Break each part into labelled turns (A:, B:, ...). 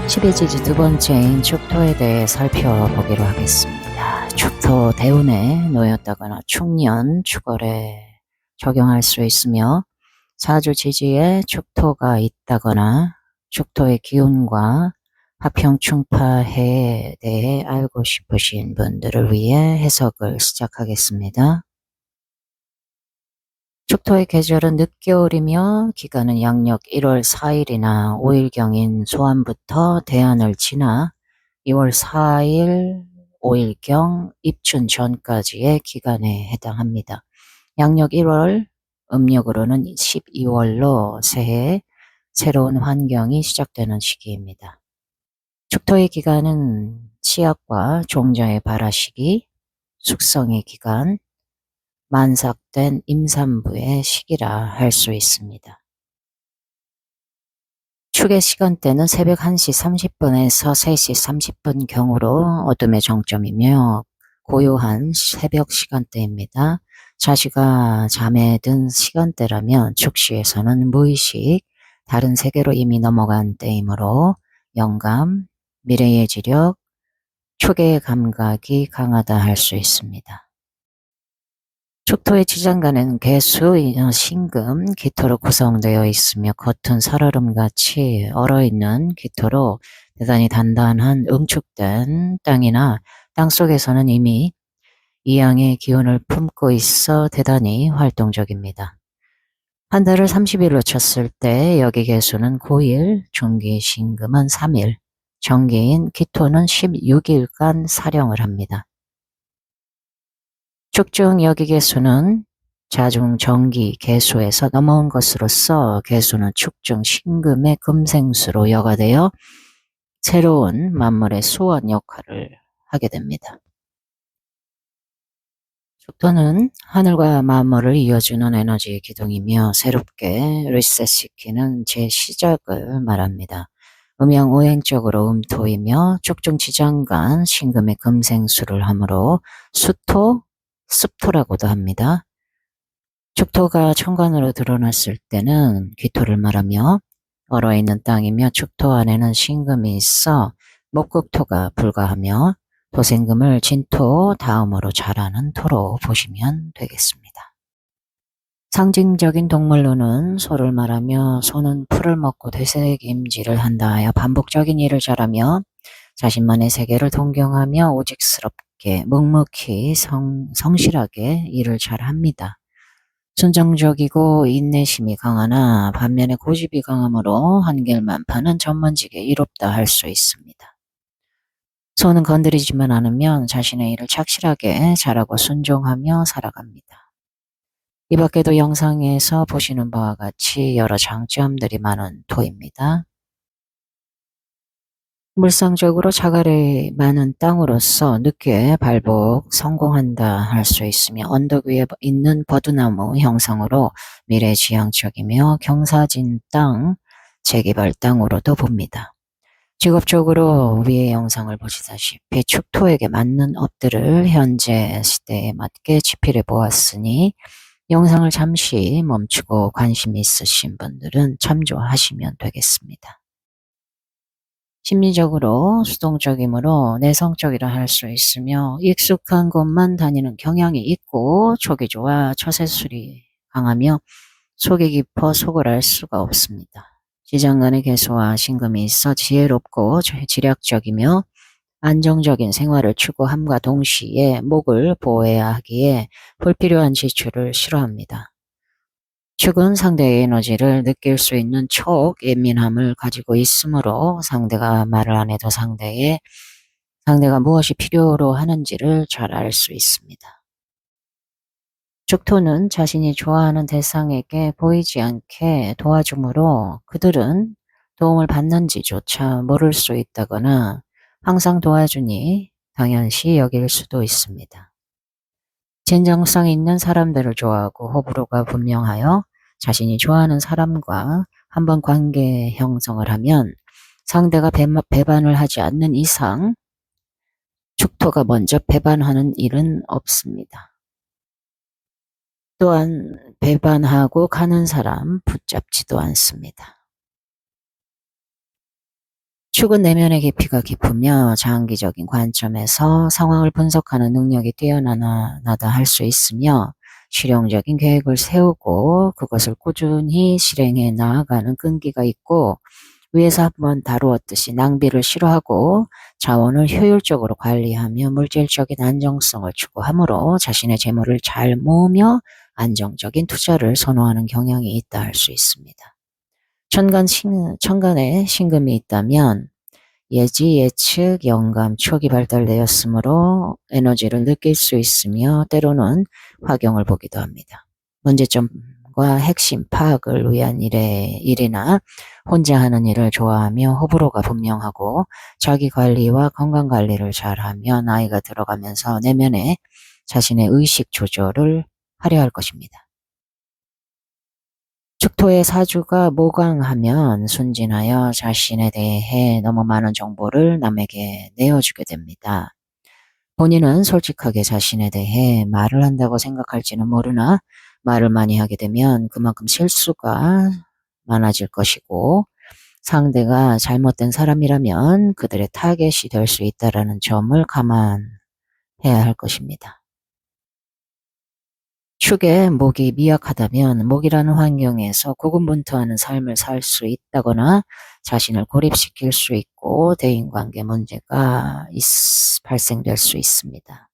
A: 12지지 두 번째인 축토에 대해 살펴보기로 하겠습니다. 축토 대운에 놓였다거나 축년, 축월에 적용할 수 있으며 사주 지지에 축토가 있다거나 축토의 기운과 화평충파해에 대해 알고 싶으신 분들을 위해 해석을 시작하겠습니다. 축토의 계절은 늦겨울이며 기간은 양력 1월 4일이나 5일경인 소환부터 대안을 지나 2월 4일, 5일경 입춘 전까지의 기간에 해당합니다. 양력 1월, 음력으로는 12월로 새해 새로운 환경이 시작되는 시기입니다. 축토의 기간은 치약과 종자의 발화시기, 숙성의 기간, 만삭된 임산부의 시기라 할 수 있습니다. 축의 시간대는 새벽 1시 30분에서 3시 30분 경으로 어둠의 정점이며 고요한 새벽 시간대입니다. 자시가 잠에 든 시간대라면 축시에서는 무의식, 다른 세계로 이미 넘어간 때이므로 영감, 미래의 지력, 초계의 감각이 강하다 할 수 있습니다. 축토의 지장간에는 개수, 신금, 기토로 구성되어 있으며 겉은 살얼음같이 얼어있는 기토로 대단히 단단한 응축된 땅이나 땅속에서는 이미 이양의 기운을 품고 있어 대단히 활동적입니다. 한 달을 30일로 쳤을 때 여기 개수는 9일, 중기 신금은 3일, 정기인 기토는 16일간 사령을 합니다. 축중 여기 개수는 자중 정기 개수에서 넘어온 것으로서 개수는 축중 신금의 금생수로 여가되어 새로운 만물의 수원 역할을 하게 됩니다. 축토는 하늘과 만물을 이어주는 에너지 기둥이며 새롭게 리셋시키는 재시작을 말합니다. 음양오행적으로 음토이며 축중 지장간 신금의 금생수를 하므로 수토, 습토라고도 합니다. 축토가 천간으로 드러났을 때는 기토를 말하며 얼어있는 땅이며 축토 안에는 신금이 있어 목극토가 불가하며 도생금을 진토 다음으로 자라는 토로 보시면 되겠습니다. 상징적인 동물로는 소를 말하며 소는 풀을 먹고 되새김질을 한다 하여 반복적인 일을 잘하며 자신만의 세계를 동경하며 오직스럽게 묵묵히 성실하게 일을 잘합니다. 순정적이고 인내심이 강하나 반면에 고집이 강하므로 한결만파는 전문직에 이롭다 할 수 있습니다. 소는 건드리지만 않으면 자신의 일을 착실하게 잘하고 순종하며 살아갑니다. 이 밖에도 영상에서 보시는 바와 같이 여러 장점들이 많은 토입니다. 물상적으로 자갈이 많은 땅으로서 늦게 발복 성공한다 할 수 있으며 언덕 위에 있는 버드나무 형상으로 미래지향적이며 경사진 땅, 재개발 땅으로도 봅니다. 직업적으로 위의 영상을 보시다시피 축토에게 맞는 업들을 현재 시대에 맞게 집필해 보았으니 영상을 잠시 멈추고 관심 있으신 분들은 참조하시면 되겠습니다. 심리적으로 수동적이므로 내성적이라 할 수 있으며 익숙한 곳만 다니는 경향이 있고 촉이 좋아 처세술이 강하며 속이 깊어 속을 알 수가 없습니다. 지장간의 개수와 신금이 있어 지혜롭고 지략적이며 안정적인 생활을 추구함과 동시에 목을 보호해야 하기에 불필요한 지출을 싫어합니다. 축은 상대의 에너지를 느낄 수 있는 촉, 예민함을 가지고 있으므로 상대가 말을 안 해도 상대가 무엇이 필요로 하는지를 잘 알 수 있습니다. 축토는 자신이 좋아하는 대상에게 보이지 않게 도와주므로 그들은 도움을 받는지조차 모를 수 있다거나 항상 도와주니 당연시 여길 수도 있습니다. 진정성 있는 사람들을 좋아하고 호불호가 분명하여 자신이 좋아하는 사람과 한번 관계 형성을 하면 상대가 배반을 하지 않는 이상 축토가 먼저 배반하는 일은 없습니다. 또한 배반하고 가는 사람 붙잡지도 않습니다. 축은 내면의 깊이가 깊으며 장기적인 관점에서 상황을 분석하는 능력이 뛰어나다 할 수 있으며 실용적인 계획을 세우고 그것을 꾸준히 실행해 나아가는 끈기가 있고 위에서 한번 다루었듯이 낭비를 싫어하고 자원을 효율적으로 관리하며 물질적인 안정성을 추구하므로 자신의 재물을 잘 모으며 안정적인 투자를 선호하는 경향이 있다 할 수 있습니다. 천간에 신금이 있다면 예지, 예측, 영감, 촉이 발달되었으므로 에너지를 느낄 수 있으며 때로는 화경을 보기도 합니다. 문제점과 핵심 파악을 위한 일이나 혼자 하는 일을 좋아하며 호불호가 분명하고 자기 관리와 건강 관리를 잘하며 나이가 들어가면서 내면에 자신의 의식 조절을 하려 할 것입니다. 축토의 사주가 모강하면 순진하여 자신에 대해 너무 많은 정보를 남에게 내어주게 됩니다. 본인은 솔직하게 자신에 대해 말을 한다고 생각할지는 모르나 말을 많이 하게 되면 그만큼 실수가 많아질 것이고 상대가 잘못된 사람이라면 그들의 타겟이 될 수 있다는 점을 감안해야 할 것입니다. 축의 목이 미약하다면 목이라는 환경에서 고군분투하는 삶을 살 수 있다거나 자신을 고립시킬 수 있고 대인관계 문제가 발생될 수 있습니다.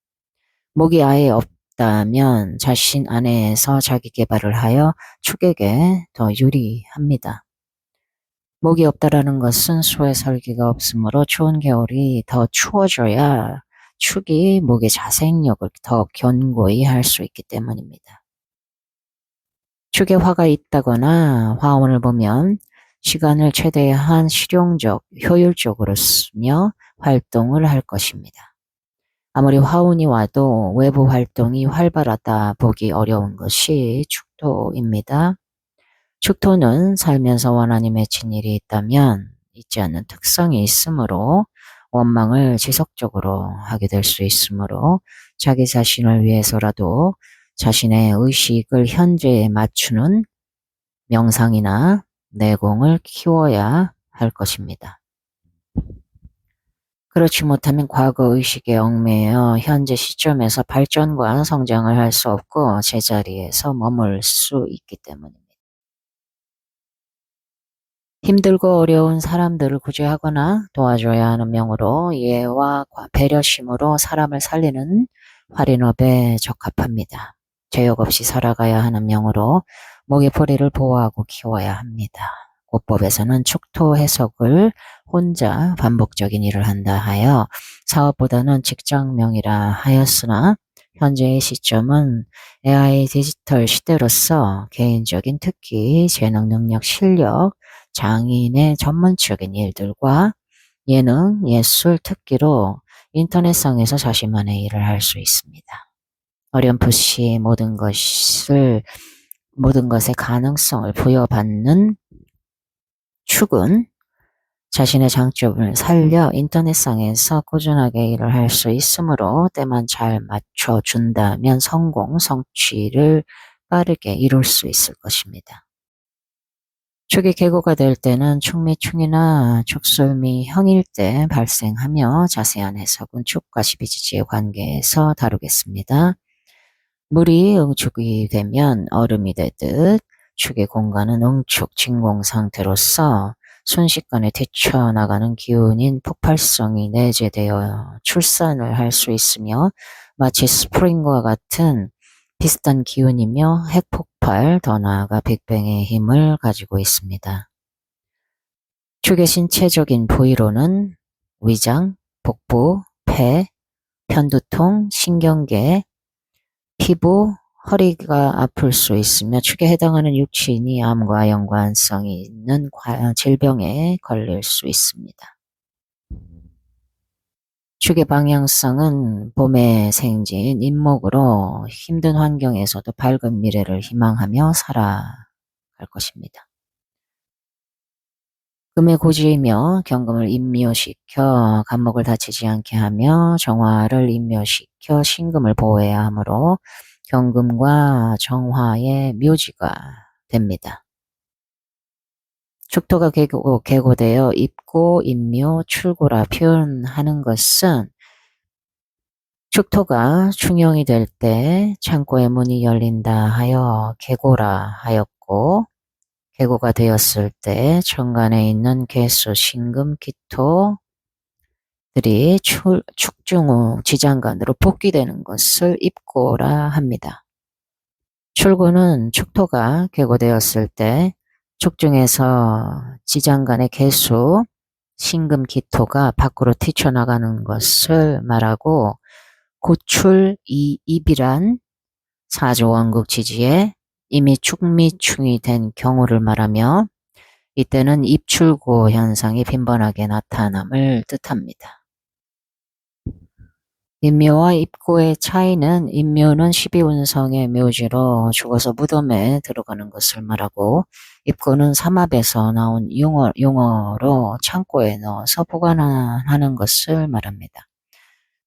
A: 목이 아예 없다면 자신 안에서 자기 개발을 하여 축에게 더 유리합니다. 목이 없다라는 것은 수의 설기가 없으므로 추운 겨울이 더 추워져야 축이 목의 자생력을 더 견고히 할 수 있기 때문입니다. 축에 화가 있다거나 화원을 보면 시간을 최대한 실용적, 효율적으로 쓰며 활동을 할 것입니다. 아무리 화운이 와도 외부 활동이 활발하다 보기 어려운 것이 축토입니다. 축토는 살면서 원한이 맺힌 일이 있다면 있지 않는 특성이 있으므로 원망을 지속적으로 하게 될 수 있으므로 자기 자신을 위해서라도 자신의 의식을 현재에 맞추는 명상이나 내공을 키워야 할 것입니다. 그렇지 못하면 과거 의식에 얽매여 현재 시점에서 발전과 성장을 할 수 없고 제자리에서 머물 수 있기 때문입니다. 힘들고 어려운 사람들을 구제하거나 도와줘야 하는 명으로 이해와 배려심으로 사람을 살리는 활인업에 적합합니다. 죄욕 없이 살아가야 하는 명으로 목의 포리를 보호하고 키워야 합니다. 고법에서는 축토 해석을 혼자 반복적인 일을 한다 하여 사업보다는 직장명이라 하였으나 현재의 시점은 AI 디지털 시대로서 개인적인 특기, 재능, 능력, 실력, 장인의 전문적인 일들과 예능, 예술, 특기로 인터넷상에서 자신만의 일을 할 수 있습니다. 어렴풋이 모든 것의 가능성을 부여받는 축은 자신의 장점을 살려 인터넷상에서 꾸준하게 일을 할 수 있으므로 때만 잘 맞춰준다면 성공, 성취를 빠르게 이룰 수 있을 것입니다. 축이 계고가 될 때는 축미충이나 축술미 형일 때 발생하며 자세한 해석은 축과 12지지의 관계에서 다루겠습니다. 물이 응축이 되면 얼음이 되듯 축의 공간은 응축, 진공 상태로서 순식간에 뛰쳐나가는 기운인 폭발성이 내재되어 출산을 할 수 있으며 마치 스프링과 같은 비슷한 기운이며 핵폭발, 더 나아가 빅뱅의 힘을 가지고 있습니다. 축의 신체적인 부위로는 위장, 복부, 폐, 편두통, 신경계, 피부, 허리가 아플 수 있으며 축에 해당하는 육신이 암과 연관성이 있는 질병에 걸릴 수 있습니다. 축의 방향성은 봄의 생진 인목으로 힘든 환경에서도 밝은 미래를 희망하며 살아갈 것입니다. 금의 고지이며 경금을 임묘시켜 간목을 다치지 않게 하며 정화를 임묘시켜 신금을 보호해야 하므로 경금과 정화의 묘지가 됩니다. 축토가 계고되어 입고, 임묘, 출고라 표현하는 것은 축토가 충용이 될 때 창고의 문이 열린다 하여 계고라 하였고, 계고가 되었을 때 천간에 있는 계수, 신금, 기토들이 축중 후 지장간으로 복귀되는 것을 입고라 합니다. 출고는 축토가 계고되었을 때 축중에서 지장간의 계수, 신금, 기토가 밖으로 튀쳐나가는 것을 말하고, 고출, 입이란 사조원국 지지에 이미 축미충이 된 경우를 말하며, 이때는 입출고 현상이 빈번하게 나타남을 뜻합니다. 임묘와 입고의 차이는, 임묘는 12운성의 묘지로 죽어서 무덤에 들어가는 것을 말하고, 입고는 삼합에서 나온 용어로 창고에 넣어서 보관하는 것을 말합니다.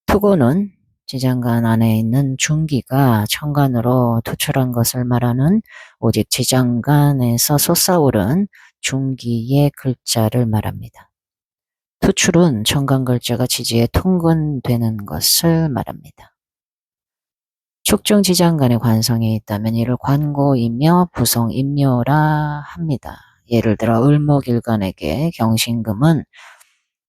A: 투고는 지장간 안에 있는 중기가 천간으로 투출한 것을 말하는, 오직 지장간에서 솟아오른 중기의 글자를 말합니다. 투출은 천간 글자가 지지에 통근되는 것을 말합니다. 축중 지장간에 관성이 있다면 이를 관고이며 부성임묘라 합니다. 예를 들어 을목일간에게 경신금은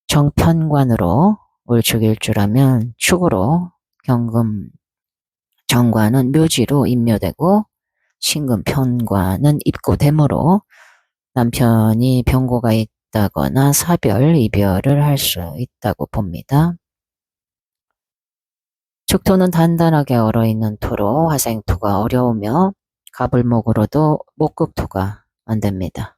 A: 정편관으로 울축일주라면, 축으로 경금 정관은 묘지로 임묘되고, 신금 편관은 입고되므로 남편이 병고가 있다거나 사별, 이별을 할 수 있다고 봅니다. 축토는 단단하게 얼어있는 토로 화생토가 어려우며, 가불목으로도 목극토가 안 됩니다.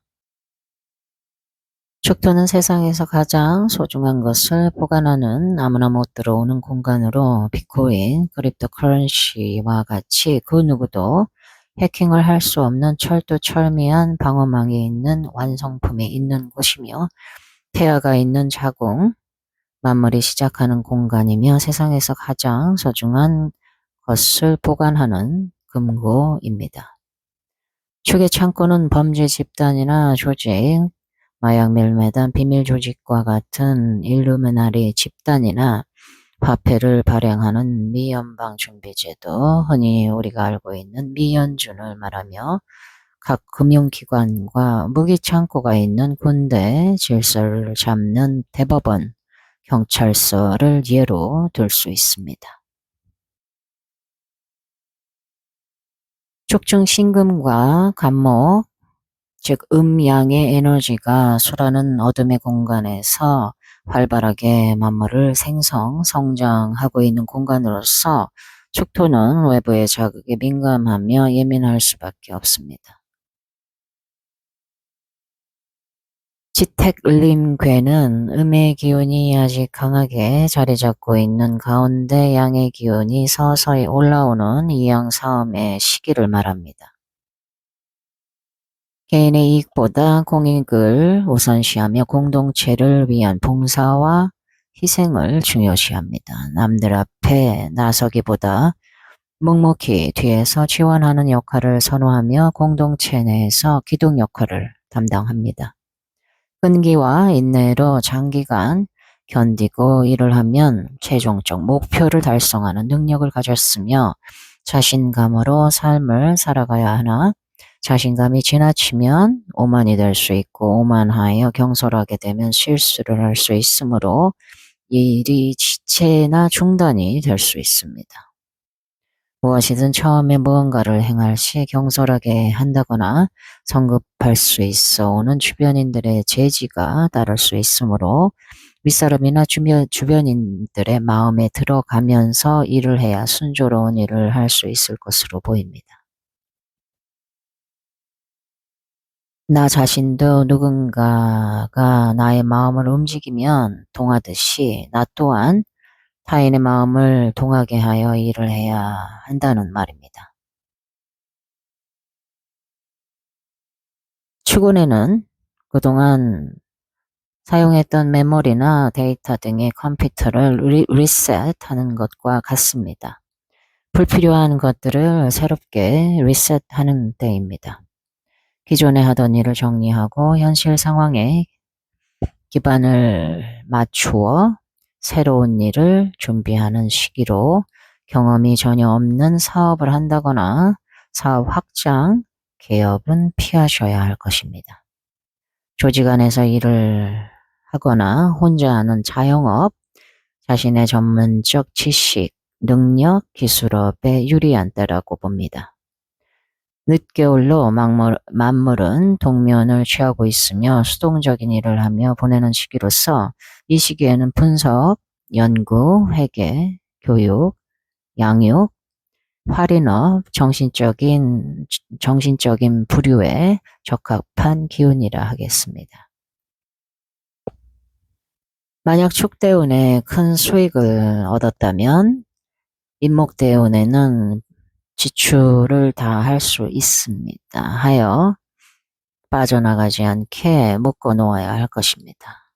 A: 축토는 세상에서 가장 소중한 것을 보관하는 아무나 못 들어오는 공간으로, 비트코인, 크립토커런시와 같이 그 누구도 해킹을 할 수 없는 철두철미한 방어망이 있는 완성품이 있는 곳이며, 태아가 있는 자궁, 만물이 시작하는 공간이며, 세상에서 가장 소중한 것을 보관하는 금고입니다. 축의 창고는 범죄 집단이나 조직, 마약 밀매단, 비밀 조직과 같은 일루미나리 집단이나 화폐를 발행하는 미연방 준비제도, 흔히 우리가 알고 있는 미연준을 말하며, 각 금융기관과 무기창고가 있는 군대, 질서를 잡는 대법원, 경찰서를 예로 들 수 있습니다. 축중 신금과 간목, 즉 음양의 에너지가 수라는 어둠의 공간에서 활발하게 만물을 성장하고 있는 공간으로서, 축토는 외부의 자극에 민감하며 예민할 수밖에 없습니다. 지택을림괴는 음의 기운이 아직 강하게 자리 잡고 있는 가운데 양의 기운이 서서히 올라오는 이양사음의 시기를 말합니다. 개인의 이익보다 공익을 우선시하며 공동체를 위한 봉사와 희생을 중요시합니다. 남들 앞에 나서기보다 묵묵히 뒤에서 지원하는 역할을 선호하며 공동체 내에서 기둥 역할을 담당합니다. 끈기와 인내로 장기간 견디고 일을 하면 최종적 목표를 달성하는 능력을 가졌으며, 자신감으로 삶을 살아가야 하나, 자신감이 지나치면 오만이 될 수 있고, 오만하여 경솔하게 되면 실수를 할 수 있으므로 일이 지체나 중단이 될 수 있습니다. 무엇이든 처음에 무언가를 행할 시 경솔하게 한다거나 성급할 수 있어 오는 주변인들의 제지가 따를 수 있으므로, 윗사람이나 주변인들의 마음에 들어가면서 일을 해야 순조로운 일을 할 수 있을 것으로 보입니다. 나 자신도 누군가가 나의 마음을 움직이면 동하듯이, 나 또한 타인의 마음을 동하게 하여 일을 해야 한다는 말입니다. 축운에는 그동안 사용했던 메모리나 데이터 등의 컴퓨터를 리셋하는 것과 같습니다. 불필요한 것들을 새롭게 리셋하는 때입니다. 기존에 하던 일을 정리하고 현실 상황에 기반을 맞추어 새로운 일을 준비하는 시기로 경험이 전혀 없는 사업을 한다거나 사업 확장, 개업은 피하셔야 할 것입니다. 조직 안에서 일을 하거나 혼자 하는 자영업, 자신의 전문적 지식, 능력, 기술업에 유리한 때라고 봅니다. 늦겨울로 만물은 동면을 취하고 있으며 수동적인 일을 하며 보내는 시기로서 이 시기에는 분석, 연구, 회계, 교육, 양육, 활인업, 정신적인 부류에 적합한 기운이라 하겠습니다. 만약 축대운에 큰 수익을 얻었다면 임목대운에는 지출을 다 할 수 있습니다. 하여 빠져나가지 않게 묶어 놓아야 할 것입니다.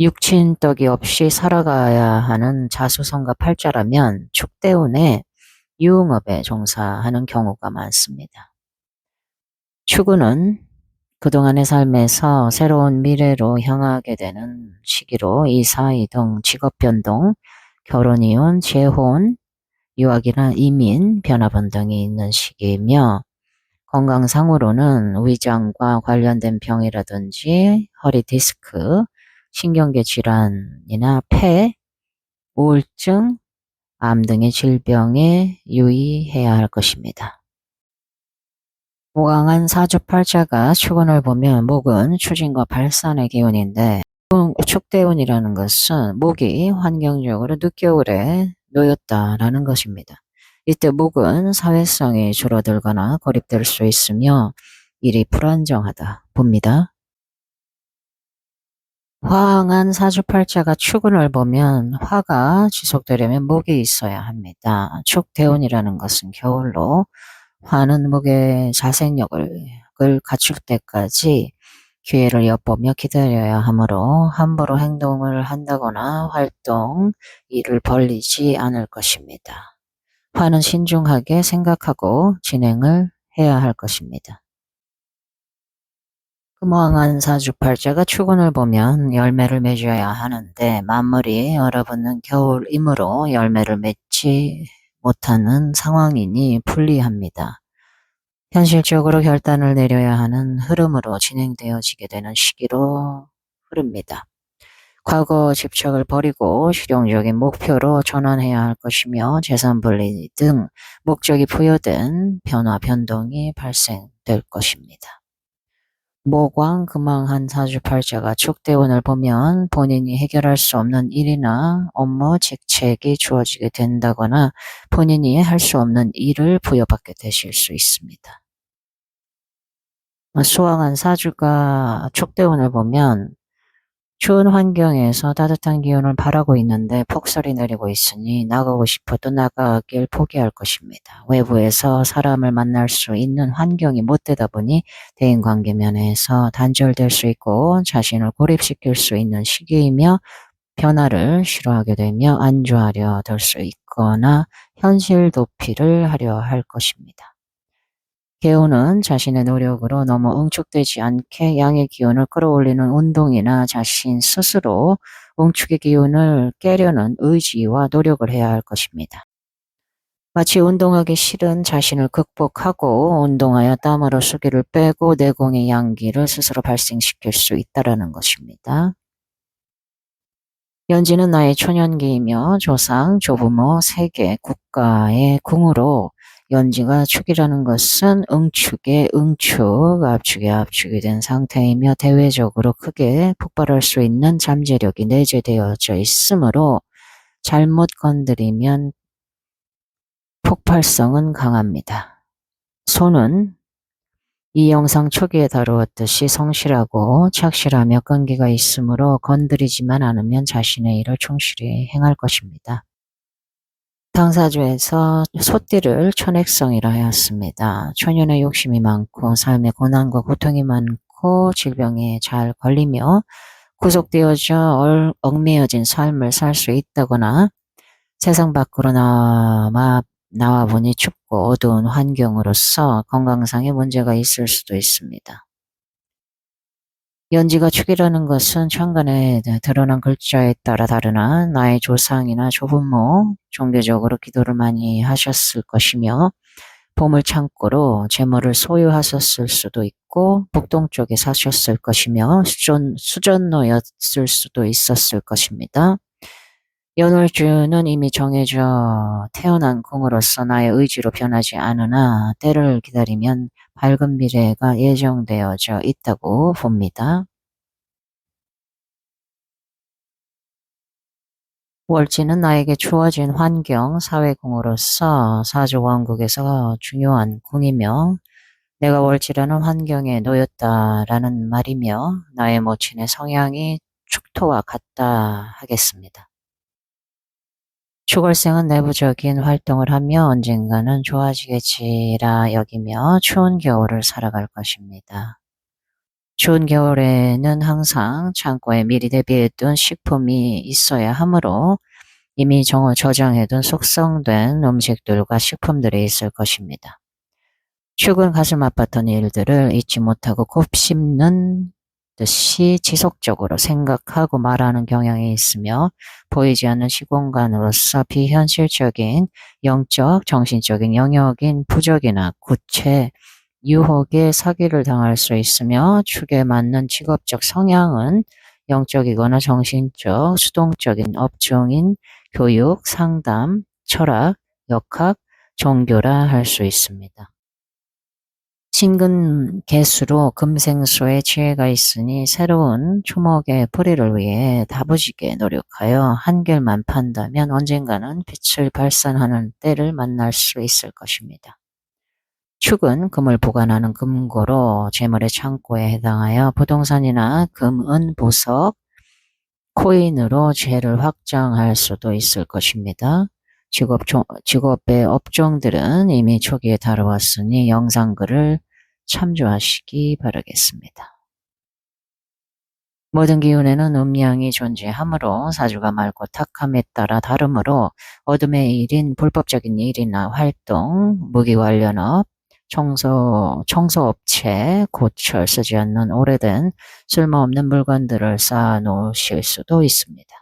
A: 육친떡이 없이 살아가야 하는 자수성가 팔자라면 축대운에 유흥업에 종사하는 경우가 많습니다. 축운은 그동안의 삶에서 새로운 미래로 향하게 되는 시기로 이사, 이동, 직업 변동, 결혼, 이혼, 재혼, 유학이나 이민, 변화번 등이 있는 시기이며 건강상으로는 위장과 관련된 병이라든지 허리 디스크, 신경계 질환이나 폐, 우울증, 암 등의 질병에 유의해야 할 것입니다. 오강한 사주팔자가 축운을 보면 목은 추진과 발산의 기운인데 축대운이라는 것은 목이 환경적으로 늦겨울에 놓였다라는 것입니다. 이때 목은 사회성이 줄어들거나 고립될 수 있으며 일이 불안정하다 봅니다. 화항한 사주팔자가 축운을 보면 화가 지속되려면 목이 있어야 합니다. 축대운이라는 것은 겨울로 화는 목의 자생력을 갖출 때까지 기회를 엿보며 기다려야 하므로 함부로 행동을 한다거나 활동, 일을 벌리지 않을 것입니다. 화는 신중하게 생각하고 진행을 해야 할 것입니다. 금왕한 사주팔자가 축운을 보면 열매를 맺어야 하는데 만물이 얼어붙는 겨울이므로 열매를 맺지 못하는 상황이니 불리합니다. 현실적으로 결단을 내려야 하는 흐름으로 진행되어지게 되는 시기로 흐릅니다. 과거 집착을 버리고 실용적인 목표로 전환해야 할 것이며 재산 분리 등 목적이 부여된 변화 변동이 발생될 것입니다. 모광 금왕한 사주팔자가 축대운을 보면 본인이 해결할 수 없는 일이나 업무 직책이 주어지게 된다거나 본인이 할 수 없는 일을 부여받게 되실 수 있습니다. 수왕한 사주가 축대운을 보면 추운 환경에서 따뜻한 기운을 바라고 있는데 폭설이 내리고 있으니 나가고 싶어도 나가길 포기할 것입니다. 외부에서 사람을 만날 수 있는 환경이 못 되다 보니 대인관계 면에서 단절될 수 있고 자신을 고립시킬 수 있는 시기이며 변화를 싫어하게 되며 안주하려 들 수 있거나 현실 도피를 하려 할 것입니다. 개운은 자신의 노력으로 너무 응축되지 않게 양의 기운을 끌어올리는 운동이나 자신 스스로 응축의 기운을 깨려는 의지와 노력을 해야 할 것입니다. 마치 운동하기 싫은 자신을 극복하고 운동하여 땀으로 수기를 빼고 내공의 양기를 스스로 발생시킬 수 있다는 것입니다. 연지는 나의 초년기이며 조상, 조부모, 세계, 국가의 궁으로 연지가 축이라는 것은 응축의 응축, 압축의 압축이 된 상태이며 대외적으로 크게 폭발할 수 있는 잠재력이 내재되어져 있으므로 잘못 건드리면 폭발성은 강합니다. 손은 이 영상 초기에 다루었듯이 성실하고 착실하며 끈기가 있으므로 건드리지만 않으면 자신의 일을 충실히 행할 것입니다. 당사주에서 소띠를 천액성이라 하였습니다. 초년에 욕심이 많고 삶에 고난과 고통이 많고 질병에 잘 걸리며 구속되어져 얽매여진 삶을 살 수 있다거나 세상 밖으로 나와 나와 보니 춥고 어두운 환경으로서 건강상의 문제가 있을 수도 있습니다. 연지가 축이라는 것은 천간에 드러난 글자에 따라 다르나 나의 조상이나 조부모 종교적으로 기도를 많이 하셨을 것이며 보물 창고로 재물을 소유하셨을 수도 있고 북동쪽에 사셨을 것이며 수전노였을 수도 있었을 것입니다. 연월주는 이미 정해져 태어난 궁으로서 나의 의지로 변하지 않으나 때를 기다리면 밝은 미래가 예정되어져 있다고 봅니다. 월지는 나에게 주어진 환경, 사회궁으로서 사주왕국에서 중요한 궁이며 내가 월지라는 환경에 놓였다라는 말이며 나의 모친의 성향이 축토와 같다 하겠습니다. 축월생은 내부적인 활동을 하며 언젠가는 좋아지겠지라 여기며 추운 겨울을 살아갈 것입니다. 추운 겨울에는 항상 창고에 미리 대비해둔 식품이 있어야 하므로 이미 저장해둔 숙성된 음식들과 식품들이 있을 것입니다. 축은 가슴 아팠던 일들을 잊지 못하고 곱씹는 듯이 지속적으로 생각하고 말하는 경향이 있으며 보이지 않는 시공간으로서 비현실적인 영적, 정신적인 영역인 부적이나 구체, 유혹에 사기를 당할 수 있으며 축에 맞는 직업적 성향은 영적이거나 정신적, 수동적인 업종인 교육, 상담, 철학, 역학, 종교라 할 수 있습니다. 신금 개수로 금생수에 지혜가 있으니 새로운 초목의 뿌리를 위해 다부지게 노력하여 한결만 판다면 언젠가는 빛을 발산하는 때를 만날 수 있을 것입니다. 축은 금을 보관하는 금고로 재물의 창고에 해당하여 부동산이나 금, 은, 보석, 코인으로 재를 확장할 수도 있을 것입니다. 직업의 업종들은 이미 초기에 다뤄왔으니 영상글을 참조하시기 바라겠습니다. 모든 기운에는 음양이 존재하므로 사주가 맑고 탁함에 따라 다르므로 어둠의 일인 불법적인 일이나 활동, 무기 관련업, 청소업체, 고철 쓰지 않는 오래된 쓸모없는 물건들을 쌓아 놓으실 수도 있습니다.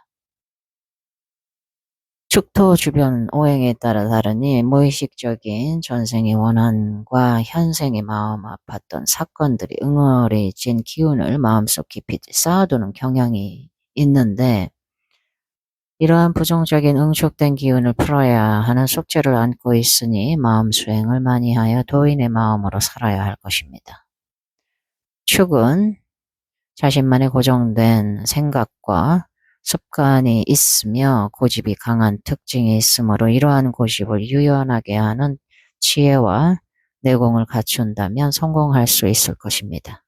A: 축토 주변 오행에 따라 다르니 무의식적인 전생의 원한과 현생의 마음 아팠던 사건들이 응어리진 기운을 마음속 깊이 쌓아두는 경향이 있는데 이러한 부정적인 응축된 기운을 풀어야 하는 숙제를 안고 있으니 마음 수행을 많이 하여 도인의 마음으로 살아야 할 것입니다. 축은 자신만의 고정된 생각과 습관이 있으며 고집이 강한 특징이 있으므로 이러한 고집을 유연하게 하는 지혜와 내공을 갖춘다면 성공할 수 있을 것입니다.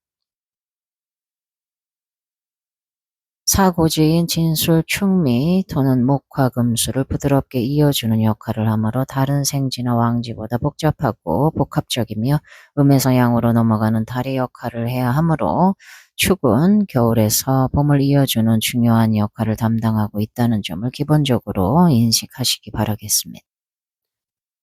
A: 사고지인 진술, 충미 또는 목화, 금수를 부드럽게 이어주는 역할을 하므로 다른 생지나 왕지보다 복잡하고 복합적이며 음에서 양으로 넘어가는 다리 역할을 해야 하므로 축은 겨울에서 봄을 이어주는 중요한 역할을 담당하고 있다는 점을 기본적으로 인식하시기 바라겠습니다.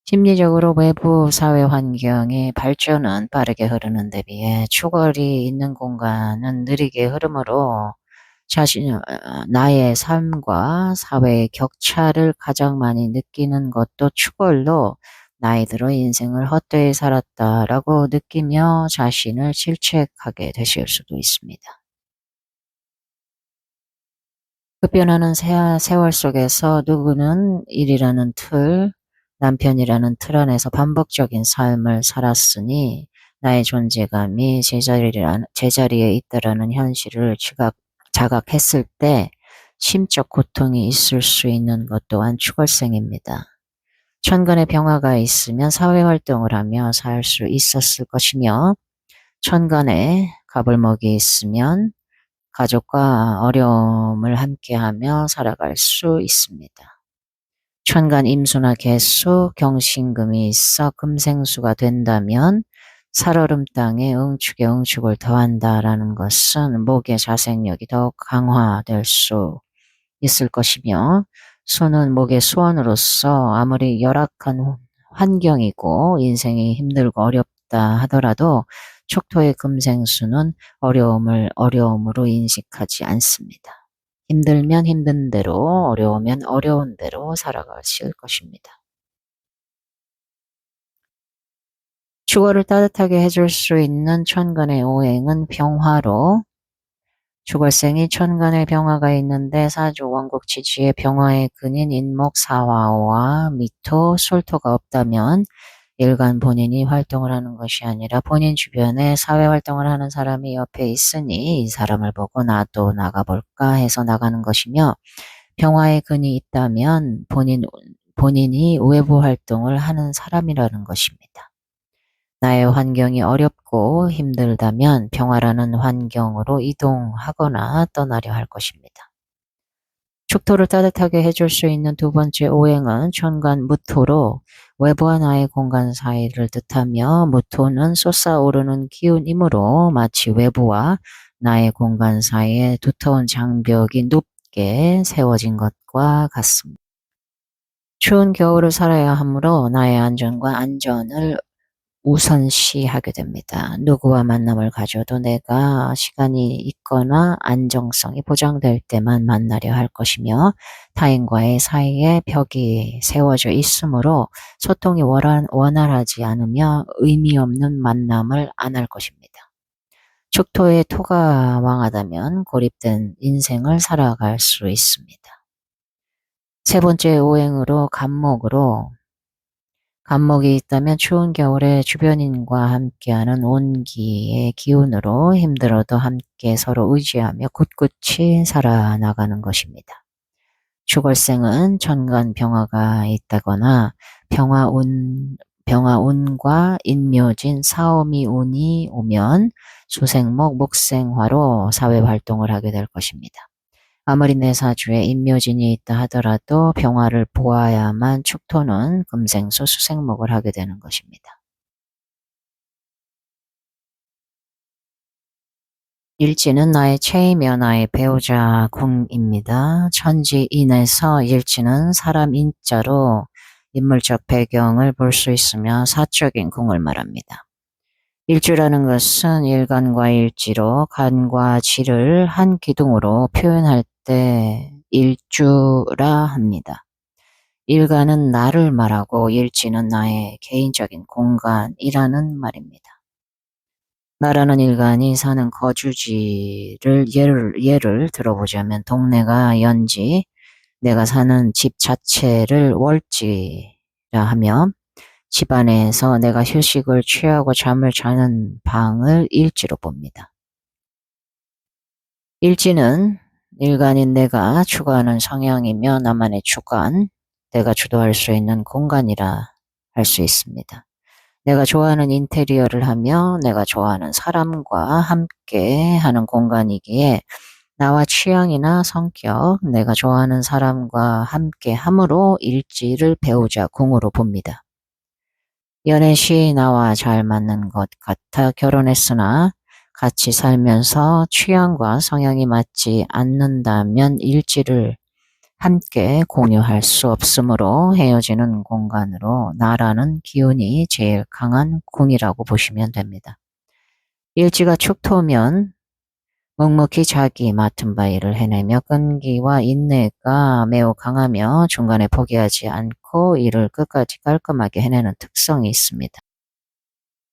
A: 심리적으로 외부 사회 환경의 발전은 빠르게 흐르는 데 비해 축월이 있는 공간은 느리게 흐르므로 나의 삶과 사회의 격차를 가장 많이 느끼는 것도 축월로 나이 들어 인생을 헛되이 살았다라고 느끼며 자신을 질책하게 되실 수도 있습니다. 급변하는 세월 속에서 누구는 일이라는 틀, 남편이라는 틀 안에서 반복적인 삶을 살았으니 나의 존재감이 제자리에 있다라는 현실을 자각했을 때 심적 고통이 있을 수 있는 것 또한 축월생입니다. 천간에 병화가 있으면 사회활동을 하며 살 수 있었을 것이며 천간에 갑을목이 있으면 가족과 어려움을 함께하며 살아갈 수 있습니다. 천간 임수나 개수, 경신금이 있어 금생수가 된다면 살얼음 땅에 응축에 응축을 더한다라는 것은 목의 자생력이 더욱 강화될 수 있을 것이며 수는 목의 수원으로서 아무리 열악한 환경이고 인생이 힘들고 어렵다 하더라도 촉토의 금생수는 어려움을 어려움으로 인식하지 않습니다. 힘들면 힘든 대로, 어려우면 어려운 대로 살아가실 것입니다. 주거를 따뜻하게 해줄 수 있는 천간의 오행은 병화로, 주걸생이 천간에 병화가 있는데 사주 원국지지에 병화의 근인 인목 사화와 미토, 술토가 없다면 일간 본인이 활동을 하는 것이 아니라 본인 주변에 사회활동을 하는 사람이 옆에 있으니 이 사람을 보고 나도 나가볼까 해서 나가는 것이며, 병화의 근이 있다면 본인이 외부 활동을 하는 사람이라는 것입니다. 나의 환경이 어렵고 힘들다면 평화라는 환경으로 이동하거나 떠나려 할 것입니다. 축토를 따뜻하게 해줄 수 있는 두 번째 오행은 천간 무토로 외부와 나의 공간 사이를 뜻하며, 무토는 솟아오르는 기운이므로 마치 외부와 나의 공간 사이에 두터운 장벽이 높게 세워진 것과 같습니다. 추운 겨울을 살아야 하므로 나의 안전과 안전을 우선시하게 됩니다. 누구와 만남을 가져도 내가 시간이 있거나 안정성이 보장될 때만 만나려 할 것이며, 타인과의 사이에 벽이 세워져 있으므로 소통이 원활하지 않으며 의미 없는 만남을 안 할 것입니다. 축토의 토가 왕하다면 고립된 인생을 살아갈 수 있습니다. 세 번째 오행으로 간목이 있다면 추운 겨울에 주변인과 함께하는 온기의 기운으로 힘들어도 함께 서로 의지하며 굳굳이 살아나가는 것입니다. 주걸생은 천간 병화가 있다거나 병화운과 인묘진 사오미 운이 오면 수생목 목생화로 사회활동을 하게 될 것입니다. 아무리 내 사주에 인묘진이 있다 하더라도 병화를 보아야만 축토는 금생수 수생목을 하게 되는 것입니다. 일지는 나의 체이며 나의 배우자 궁입니다. 천지인에서 일지는 사람 인자로 인물적 배경을 볼 수 있으며 사적인 궁을 말합니다. 일주라는 것은 일간과 일지로 간과 지를 한 기둥으로 표현할 때 일주라 합니다. 일간은 나를 말하고 일지는 나의 개인적인 공간이라는 말입니다. 나라는 일간이 사는 거주지를 예를 들어보자면 동네가 연지, 내가 사는 집 자체를 월지라 하며, 집안에서 내가 휴식을 취하고 잠을 자는 방을 일지로 봅니다. 일지는 일간인 내가 추구하는 성향이며 나만의 주관, 내가 주도할 수 있는 공간이라 할 수 있습니다. 내가 좋아하는 인테리어를 하며 내가 좋아하는 사람과 함께 하는 공간이기에 나와 취향이나 성격, 내가 좋아하는 사람과 함께 함으로 일지를 배우자 궁으로 봅니다. 연애시 나와 잘 맞는 것 같아 결혼했으나 같이 살면서 취향과 성향이 맞지 않는다면 일지를 함께 공유할 수 없으므로 헤어지는 공간으로 나라는 기운이 제일 강한 궁이라고 보시면 됩니다. 일지가 축토면 묵묵히 자기 맡은 바 일을 해내며 끈기와 인내가 매우 강하며 중간에 포기하지 않고 일을 끝까지 깔끔하게 해내는 특성이 있습니다.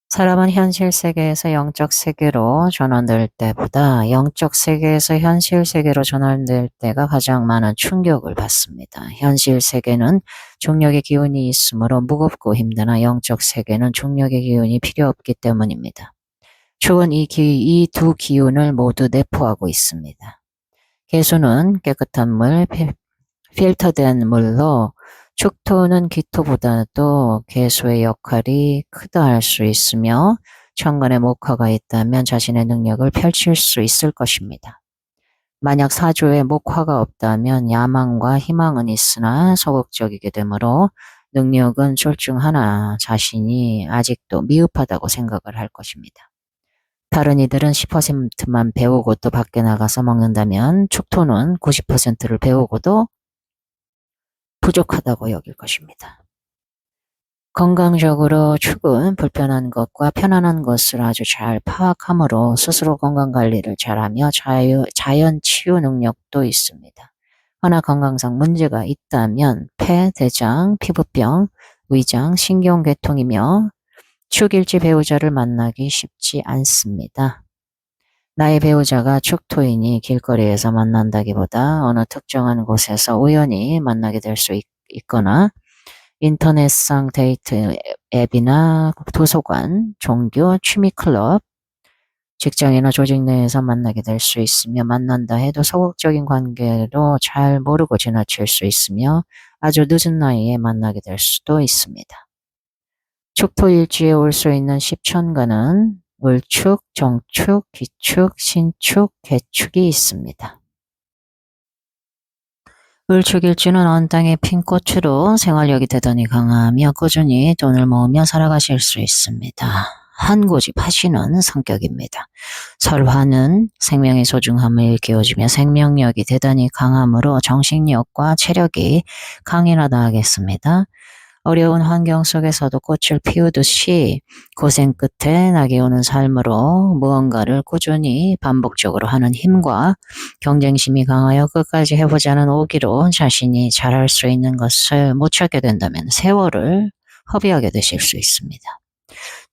A: 사람은 현실 세계에서 영적 세계로 전환될 때보다 영적 세계에서 현실 세계로 전환될 때가 가장 많은 충격을 받습니다. 현실 세계는 중력의 기운이 있으므로 무겁고 힘드나 영적 세계는 중력의 기운이 필요 없기 때문입니다. 축은 이 두 기운을 모두 내포하고 있습니다. 개수는 깨끗한 물, 필터된 물로 축토는 기토보다도 개수의 역할이 크다 할 수 있으며, 천간에 목화가 있다면 자신의 능력을 펼칠 수 있을 것입니다. 만약 사주에 목화가 없다면 야망과 희망은 있으나 소극적이게 되므로 능력은 둘중 하나, 자신이 아직도 미흡하다고 생각을 할 것입니다. 다른 이들은 10%만 배우고 또 밖에 나가서 먹는다면 축토는 90%를 배우고도 부족하다고 여길 것입니다. 건강적으로 축은 불편한 것과 편안한 것을 아주 잘 파악하므로 스스로 건강관리를 잘하며 자연 치유 능력도 있습니다. 허나 건강상 문제가 있다면 폐, 대장, 피부병, 위장, 신경계통이며 축일지 배우자를 만나기 쉽지 않습니다. 나의 배우자가 축토이니 길거리에서 만난다기보다 어느 특정한 곳에서 우연히 만나게 될 수 있거나 인터넷상 데이트 앱이나 도서관, 종교, 취미클럽, 직장이나 조직 내에서 만나게 될 수 있으며 만난다 해도 소극적인 관계로 잘 모르고 지나칠 수 있으며 아주 늦은 나이에 만나게 될 수도 있습니다. 축토일지에 올 수 있는 십천간은 을축, 정축, 기축, 신축, 개축이 있습니다. 을축일주는 언 땅의 핀 꽃으로 생활력이 대단히 강하며 꾸준히 돈을 모으며 살아가실 수 있습니다. 한 고집 하시는 성격입니다. 설화는 생명의 소중함을 일깨워주며 생명력이 대단히 강하므로 정신력과 체력이 강인하다 하겠습니다. 어려운 환경 속에서도 꽃을 피우듯이 고생 끝에 낙이 오는 삶으로 무언가를 꾸준히 반복적으로 하는 힘과 경쟁심이 강하여 끝까지 해보자는 오기로 자신이 잘할 수 있는 것을 못 찾게 된다면 세월을 허비하게 되실 수 있습니다.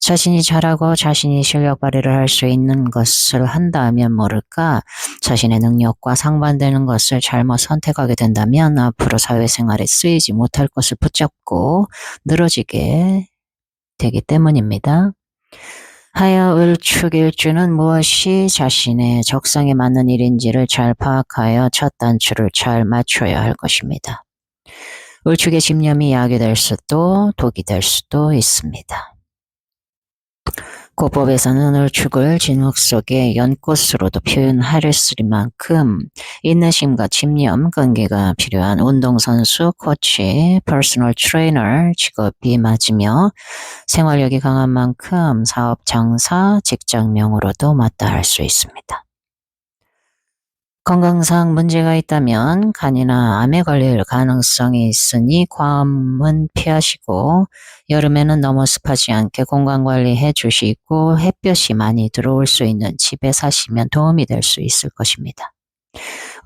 A: 자신이 잘하고 자신이 실력 발휘를 할 수 있는 것을 한다면 모를까 자신의 능력과 상반되는 것을 잘못 선택하게 된다면 앞으로 사회생활에 쓰이지 못할 것을 붙잡고 늘어지게 되기 때문입니다. 하여 을축일주는 무엇이 자신의 적성에 맞는 일인지를 잘 파악하여 첫 단추를 잘 맞춰야 할 것입니다. 을축의 집념이 약이 될 수도 독이 될 수도 있습니다. 고법에서는 을축을 진흙 속의 연꽃으로도 표현하였으리만큼 인내심과 집념, 끈기가 필요한 운동선수, 코치, 퍼스널 트레이너 직업이 맞으며 생활력이 강한 만큼 사업, 장사, 직장명으로도 마다할 수 있습니다. 건강상 문제가 있다면 간이나 암에 걸릴 가능성이 있으니 과음은 피하시고 여름에는 너무 습하지 않게 건강관리 해주시고 햇볕이 많이 들어올 수 있는 집에 사시면 도움이 될 수 있을 것입니다.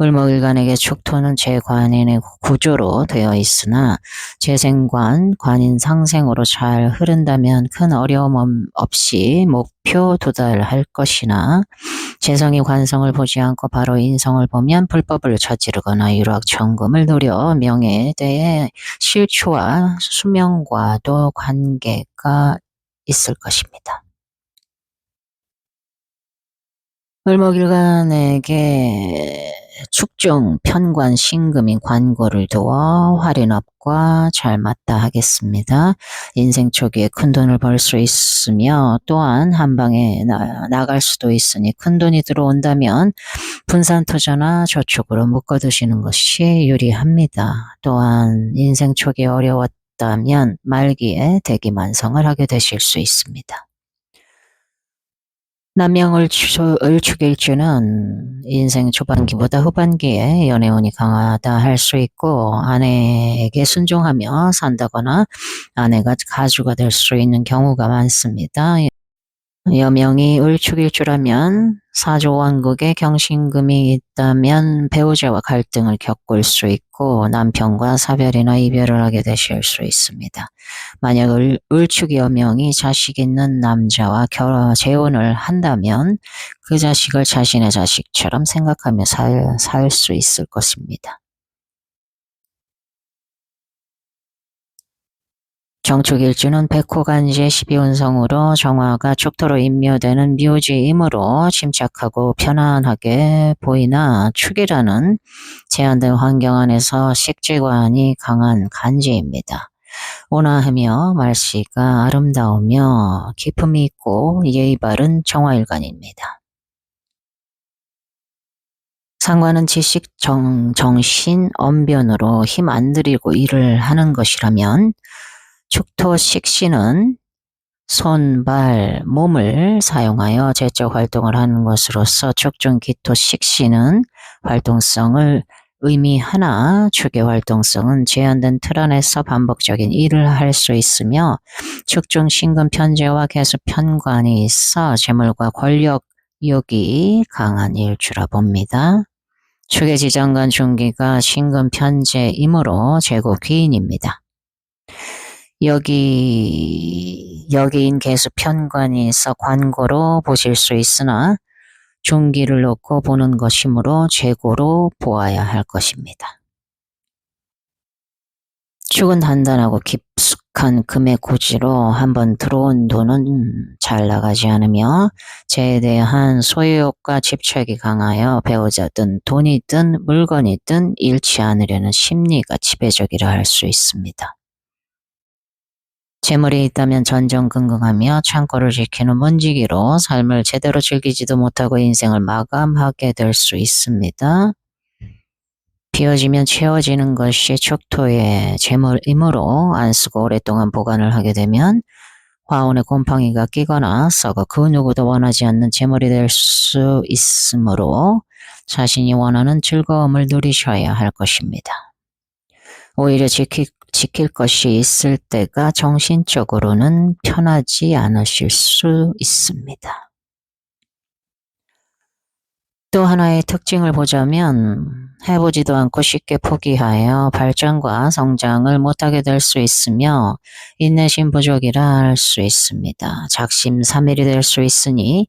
A: 을목일간에게 축토는 제관인의 구조로 되어 있으나 재생관, 관인 상생으로 잘 흐른다면 큰 어려움 없이 목표 도달할 것이나 재성이 관성을 보지 않고 바로 인성을 보면 불법을 저지르거나 유락천금을 노려 명예에 대해 실추와 수명과도 관계가 있을 것입니다. 을목일간에게 축중, 편관, 신금인 관고를 두어 활인업과 잘 맞다 하겠습니다. 인생 초기에 큰 돈을 벌 수 있으며 또한 한 방에 나갈 수도 있으니 큰 돈이 들어온다면 분산 투자나 저축으로 묶어두시는 것이 유리합니다. 또한 인생 초기에 어려웠다면 말기에 대기만성을 하게 되실 수 있습니다. 남명을축일주는 인생 초반기보다 후반기에 연애운이 강하다 할 수 있고 아내에게 순종하며 산다거나 아내가 가주가 될 수 있는 경우가 많습니다. 여명이 을축일주라면 사조왕국에 경신금이 있다면 배우자와 갈등을 겪을 수 있고 남편과 사별이나 이별을 하게 되실 수 있습니다. 만약 을축 여명이 자식 있는 남자와 재혼을 한다면 그 자식을 자신의 자식처럼 생각하며 살 수 있을 것입니다. 정축일주는 백호간지의 12운성으로 정화가 축토로 인묘되는 묘지이므로 침착하고 편안하게 보이나 축이라는 제한된 환경 안에서 식지관이 강한 간지입니다. 온화하며 말씨가 아름다우며 기품이 있고 예의 바른 정화일간입니다. 상관은 지식, 정신, 언변으로 힘 안 들이고 일을 하는 것이라면 축토 식신은 손, 발, 몸을 사용하여 제적 활동을 하는 것으로서 축중 기토 식신은 활동성을 의미하나 축의 활동성은 제한된 틀 안에서 반복적인 일을 할 수 있으며 축 중 신금 편제와 계수 편관이 있어 재물과 권력욕이 강한 일주라 봅니다. 축의 지장간 중기가 신금 편제이므로 제고 귀인입니다. 여기인 계수 편관이 있어 관고로 보실 수 있으나 중기를 놓고 보는 것이므로 재고로 보아야 할 것입니다. 축은 단단하고 깊숙한 금의 고지로 한번 들어온 돈은 잘 나가지 않으며 재에 대한 소유욕과 집착이 강하여 배우자든 돈이든 물건이든 잃지 않으려는 심리가 지배적이라 할 수 있습니다. 재물이 있다면 전전긍긍하며 창고를 지키는 문지기로 삶을 제대로 즐기지도 못하고 인생을 마감하게 될 수 있습니다. 비워지면 채워지는 것이 축토의 재물이므로 안 쓰고 오랫동안 보관을 하게 되면 화운에 곰팡이가 끼거나 썩어 그 누구도 원하지 않는 재물이 될 수 있으므로 자신이 원하는 즐거움을 누리셔야 할 것입니다. 오히려 지킬 것이 있을 때가 정신적으로는 편하지 않으실 수 있습니다. 또 하나의 특징을 보자면 해보지도 않고 쉽게 포기하여 발전과 성장을 못하게 될 수 있으며 인내심 부족이라 할 수 있습니다. 작심삼일이 될 수 있으니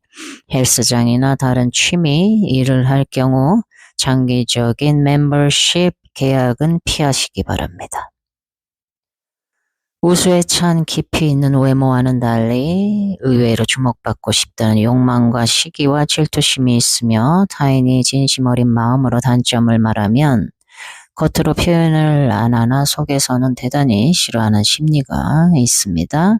A: 헬스장이나 다른 취미 일을 할 경우 장기적인 멤버십 계약은 피하시기 바랍니다. 우수에 찬 깊이 있는 외모와는 달리 의외로 주목받고 싶다는 욕망과 시기와 질투심이 있으며 타인이 진심 어린 마음으로 단점을 말하면 겉으로 표현을 안 하나 속에서는 대단히 싫어하는 심리가 있습니다.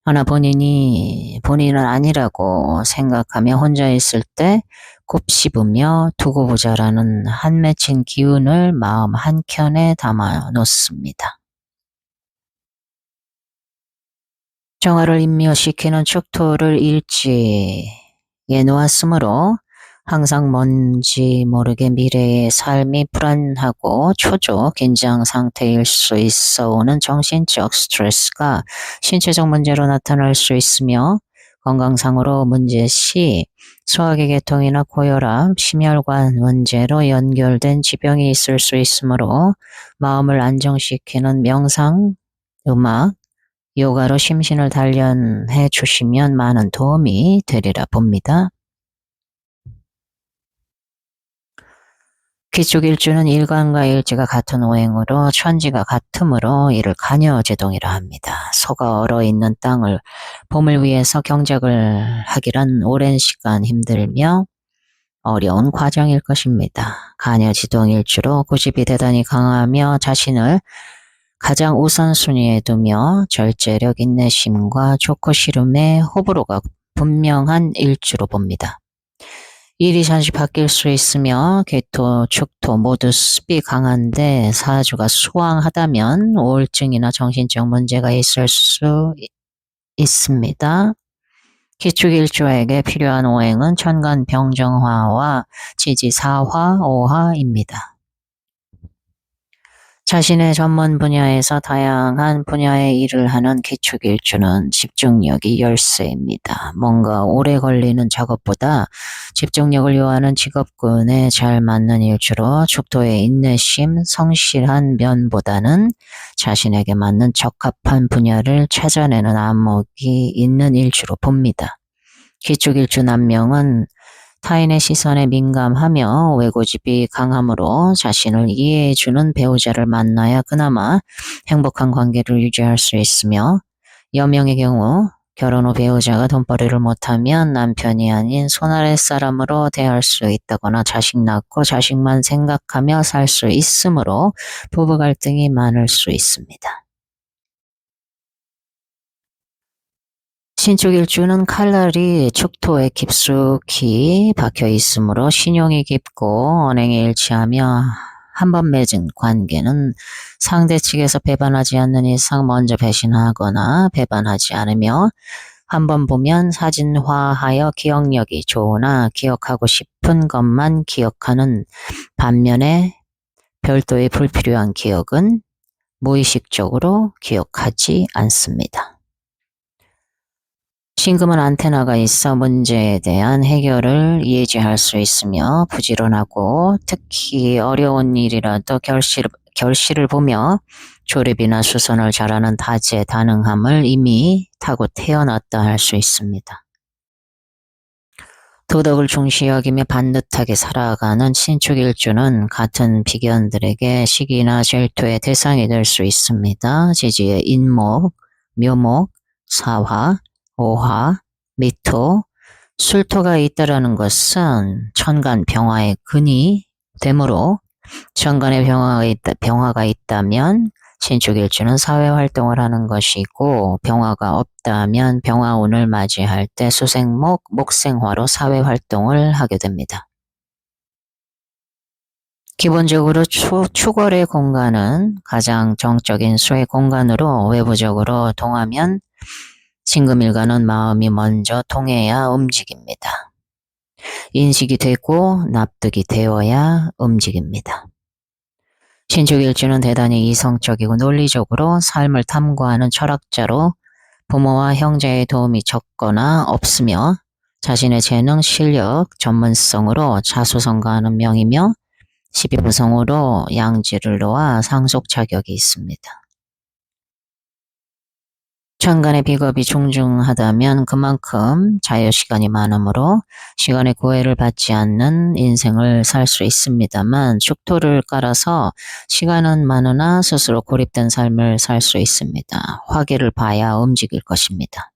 A: 하나 본인은 아니라고 생각하며 혼자 있을 때 곱씹으며 두고 보자라는 한 맺힌 기운을 마음 한켠에 담아 놓습니다. 정화를 임묘시키는 축토를 일지에 놓았으므로 항상 뭔지 모르게 미래의 삶이 불안하고 초조 긴장 상태일 수 있어 오는 정신적 스트레스가 신체적 문제로 나타날 수 있으며 건강상으로 문제 시 소화기 계통이나 고혈압, 심혈관 문제로 연결된 지병이 있을 수 있으므로 마음을 안정시키는 명상, 음악, 요가로 심신을 단련해 주시면 많은 도움이 되리라 봅니다. 귀축일주는 일간과 일지가 같은 오행으로 천지가 같으므로 이를 간여제동이라 합니다. 소가 얼어있는 땅을 봄을 위해서 경작을 하기란 오랜 시간 힘들며 어려운 과정일 것입니다. 간여지동일주로 고집이 대단히 강하며 자신을 가장 우선순위에 두며 절제력, 인내심과 좋고 싫음의 호불호가 분명한 일주로 봅니다. 일이 잠시 바뀔 수 있으며 계토, 축토 모두 습이 강한데 사주가 수왕하다면 우울증이나 정신적 문제가 있을 수 있습니다. 기축일주에게 필요한 오행은 천간병정화와 지지사화, 오화입니다. 자신의 전문 분야에서 다양한 분야의 일을 하는 기축일주는 집중력이 열쇠입니다. 뭔가 오래 걸리는 작업보다 집중력을 요하는 직업군에 잘 맞는 일주로 축토의 인내심, 성실한 면보다는 자신에게 맞는 적합한 분야를 찾아내는 안목이 있는 일주로 봅니다. 기축일주 남명은 타인의 시선에 민감하며 외고집이 강하므로 자신을 이해해주는 배우자를 만나야 그나마 행복한 관계를 유지할 수 있으며 여명의 경우 결혼 후 배우자가 돈벌이를 못하면 남편이 아닌 손아래 사람으로 대할 수 있다거나 자식 낳고 자식만 생각하며 살 수 있으므로 부부 갈등이 많을 수 있습니다. 신축일주는 칼날이 축토에 깊숙이 박혀 있으므로 신용이 깊고 언행에 일치하며 한 번 맺은 관계는 상대 측에서 배반하지 않는 이상 먼저 배신하거나 배반하지 않으며 한 번 보면 사진화하여 기억력이 좋으나 기억하고 싶은 것만 기억하는 반면에 별도의 불필요한 기억은 무의식적으로 기억하지 않습니다. 신금은 안테나가 있어 문제에 대한 해결을 예지할 수 있으며 부지런하고 특히 어려운 일이라도 결실을 보며 조립이나 수선을 잘하는 다재다능함을 이미 타고 태어났다 할 수 있습니다. 도덕을 중시 여기며 반듯하게 살아가는 신축일주는 같은 비견들에게 시기나 질투의 대상이 될 수 있습니다. 지지의 인목, 묘목, 사화, 오화, 미토, 술토가 있다라는 것은 천간 병화의 근이 되므로 천간에 병화가 있다면 신축일주는 사회활동을 하는 것이고 병화가 없다면 병화운을 맞이할 때 수생목, 목생화로 사회활동을 하게 됩니다. 기본적으로 추월의 공간은 가장 정적인 수의 공간으로 외부적으로 동하면 신금일간은 마음이 먼저 동해야 움직입니다. 인식이 되고 납득이 되어야 움직입니다. 신축일주는 대단히 이성적이고 논리적으로 삶을 탐구하는 철학자로 부모와 형제의 도움이 적거나 없으며 자신의 재능, 실력, 전문성으로 자수성가하는 명이며 12부성으로 양지를 놓아 상속 자격이 있습니다. 천간의 비겁이 중중하다면 그만큼 자유시간이 많으므로 시간의 구애를 받지 않는 인생을 살 수 있습니다만 축토를 깔아서 시간은 많으나 스스로 고립된 삶을 살 수 있습니다. 화기를 봐야 움직일 것입니다.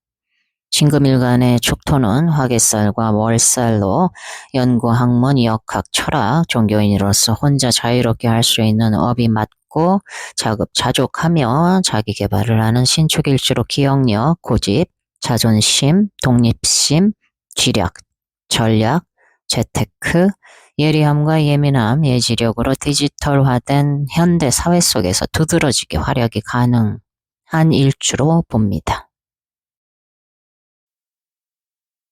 A: 신금일간의 축토는 화개살과 월살로 연구, 학문, 역학, 철학, 종교인으로서 혼자 자유롭게 할 수 있는 업이 맞고 자급자족하며 자기 개발을 하는 신축일주로 기억력, 고집, 자존심, 독립심, 쥐력, 전략, 재테크, 예리함과 예민함, 예지력으로 디지털화된 현대 사회 속에서 두드러지게 활약이 가능한 일주로 봅니다.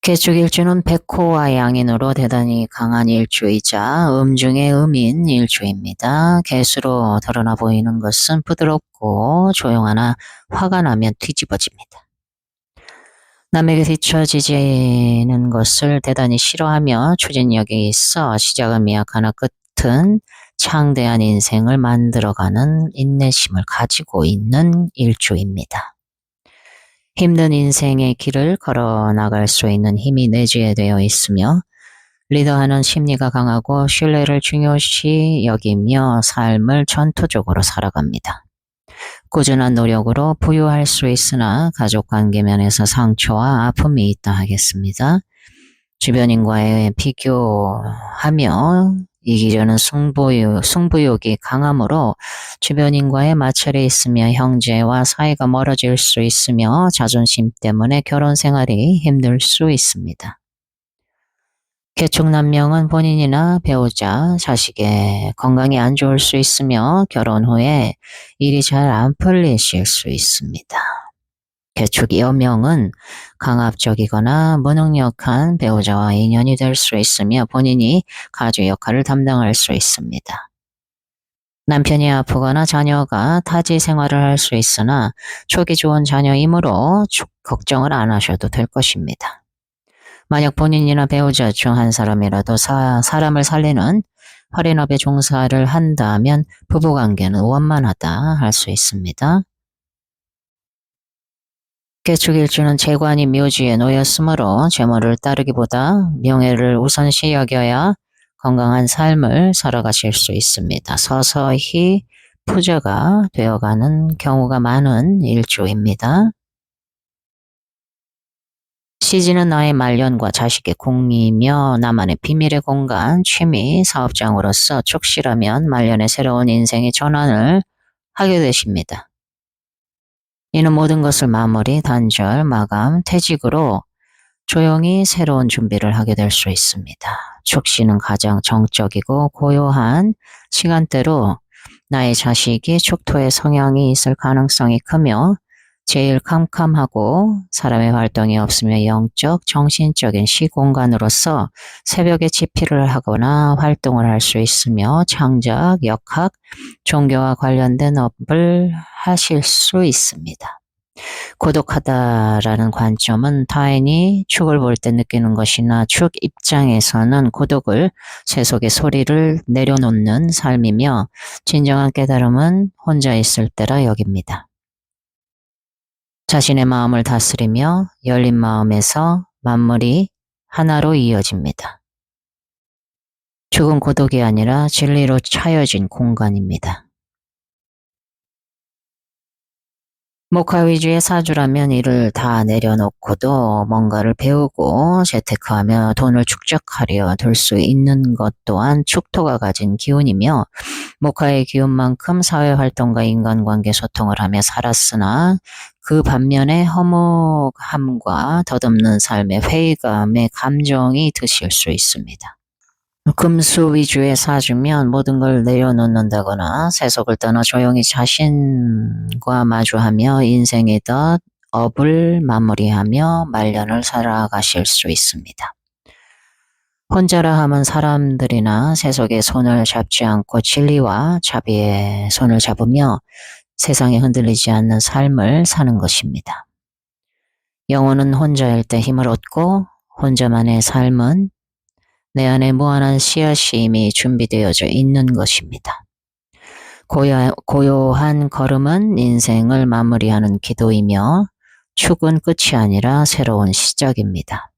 A: 개축일주는 백호와 양인으로 대단히 강한 일주이자 음중의 음인 일주입니다. 개수로 드러나 보이는 것은 부드럽고 조용하나 화가 나면 뒤집어집니다. 남에게 뒤처지는 것을 대단히 싫어하며 추진력이 있어 시작은 미약하나 끝은 창대한 인생을 만들어가는 인내심을 가지고 있는 일주입니다. 힘든 인생의 길을 걸어 나갈 수 있는 힘이 내재되어 있으며 리더하는 심리가 강하고 신뢰를 중요시 여기며 삶을 전투적으로 살아갑니다. 꾸준한 노력으로 부유할 수 있으나 가족관계 면에서 상처와 아픔이 있다 하겠습니다. 주변인과의 비교하며 이기려는 승부욕이 강하므로 주변인과의 마찰이 있으며 형제와 사이가 멀어질 수 있으며 자존심 때문에 결혼 생활이 힘들 수 있습니다. 개축난명은 본인이나 배우자, 자식의 건강이 안 좋을 수 있으며 결혼 후에 일이 잘 안 풀리실 수 있습니다. 개축 여명은 강압적이거나 무능력한 배우자와 인연이 될 수 있으며 본인이 가주 역할을 담당할 수 있습니다. 남편이 아프거나 자녀가 타지 생활을 할 수 있으나 촉이 좋은 자녀이므로 걱정을 안 하셔도 될 것입니다. 만약 본인이나 배우자 중 한 사람이라도 사람을 살리는 할인업에 종사를 한다면 부부관계는 원만하다 할 수 있습니다. 개축일주는 재관이 묘지에 놓였으므로 재물을 따르기보다 명예를 우선시 여겨야 건강한 삶을 살아가실 수 있습니다. 서서히 부자가 되어가는 경우가 많은 일주입니다. 시지는 나의 말년과 자식의 공리이며 나만의 비밀의 공간, 취미, 사업장으로서 촉실하면 말년의 새로운 인생의 전환을 하게 되십니다. 이는 모든 것을 마무리, 단절, 마감, 퇴직으로 조용히 새로운 준비를 하게 될 수 있습니다. 축시는 가장 정적이고 고요한 시간대로 나의 자식이 축토의 성향이 있을 가능성이 크며 제일 캄캄하고 사람의 활동이 없으며 영적, 정신적인 시공간으로서 새벽에 집필을 하거나 활동을 할 수 있으며 창작, 역학, 종교와 관련된 업을 하실 수 있습니다. 고독하다라는 관점은 타인이 축을 볼 때 느끼는 것이나 축 입장에서는 고독을 세속의 소리를 내려놓는 삶이며 진정한 깨달음은 혼자 있을 때라 여깁니다. 자신의 마음을 다스리며 열린 마음에서 만물이 하나로 이어집니다. 축은 고독이 아니라 진리로 차여진 공간입니다. 목화 위주의 사주라면 이를 다 내려놓고도 뭔가를 배우고 재테크하며 돈을 축적하려 들 수 있는 것 또한 축토가 가진 기운이며 목화의 기운만큼 사회활동과 인간관계 소통을 하며 살았으나 그 반면에 허무함과 덧없는 삶의 회의감의 감정이 드실 수 있습니다. 금수 위주의 사주면 모든 걸 내려놓는다거나 세속을 떠나 조용히 자신과 마주하며 인생이든 업을 마무리하며 말년을 살아가실 수 있습니다. 혼자라 하면 사람들이나 세속의 손을 잡지 않고 진리와 자비의 손을 잡으며 세상에 흔들리지 않는 삶을 사는 것입니다. 영혼은 혼자일 때 힘을 얻고 혼자만의 삶은 내 안에 무한한 씨앗이 이미 준비되어져 있는 것입니다. 고요한 걸음은 인생을 마무리하는 기도이며 축은 끝이 아니라 새로운 시작입니다.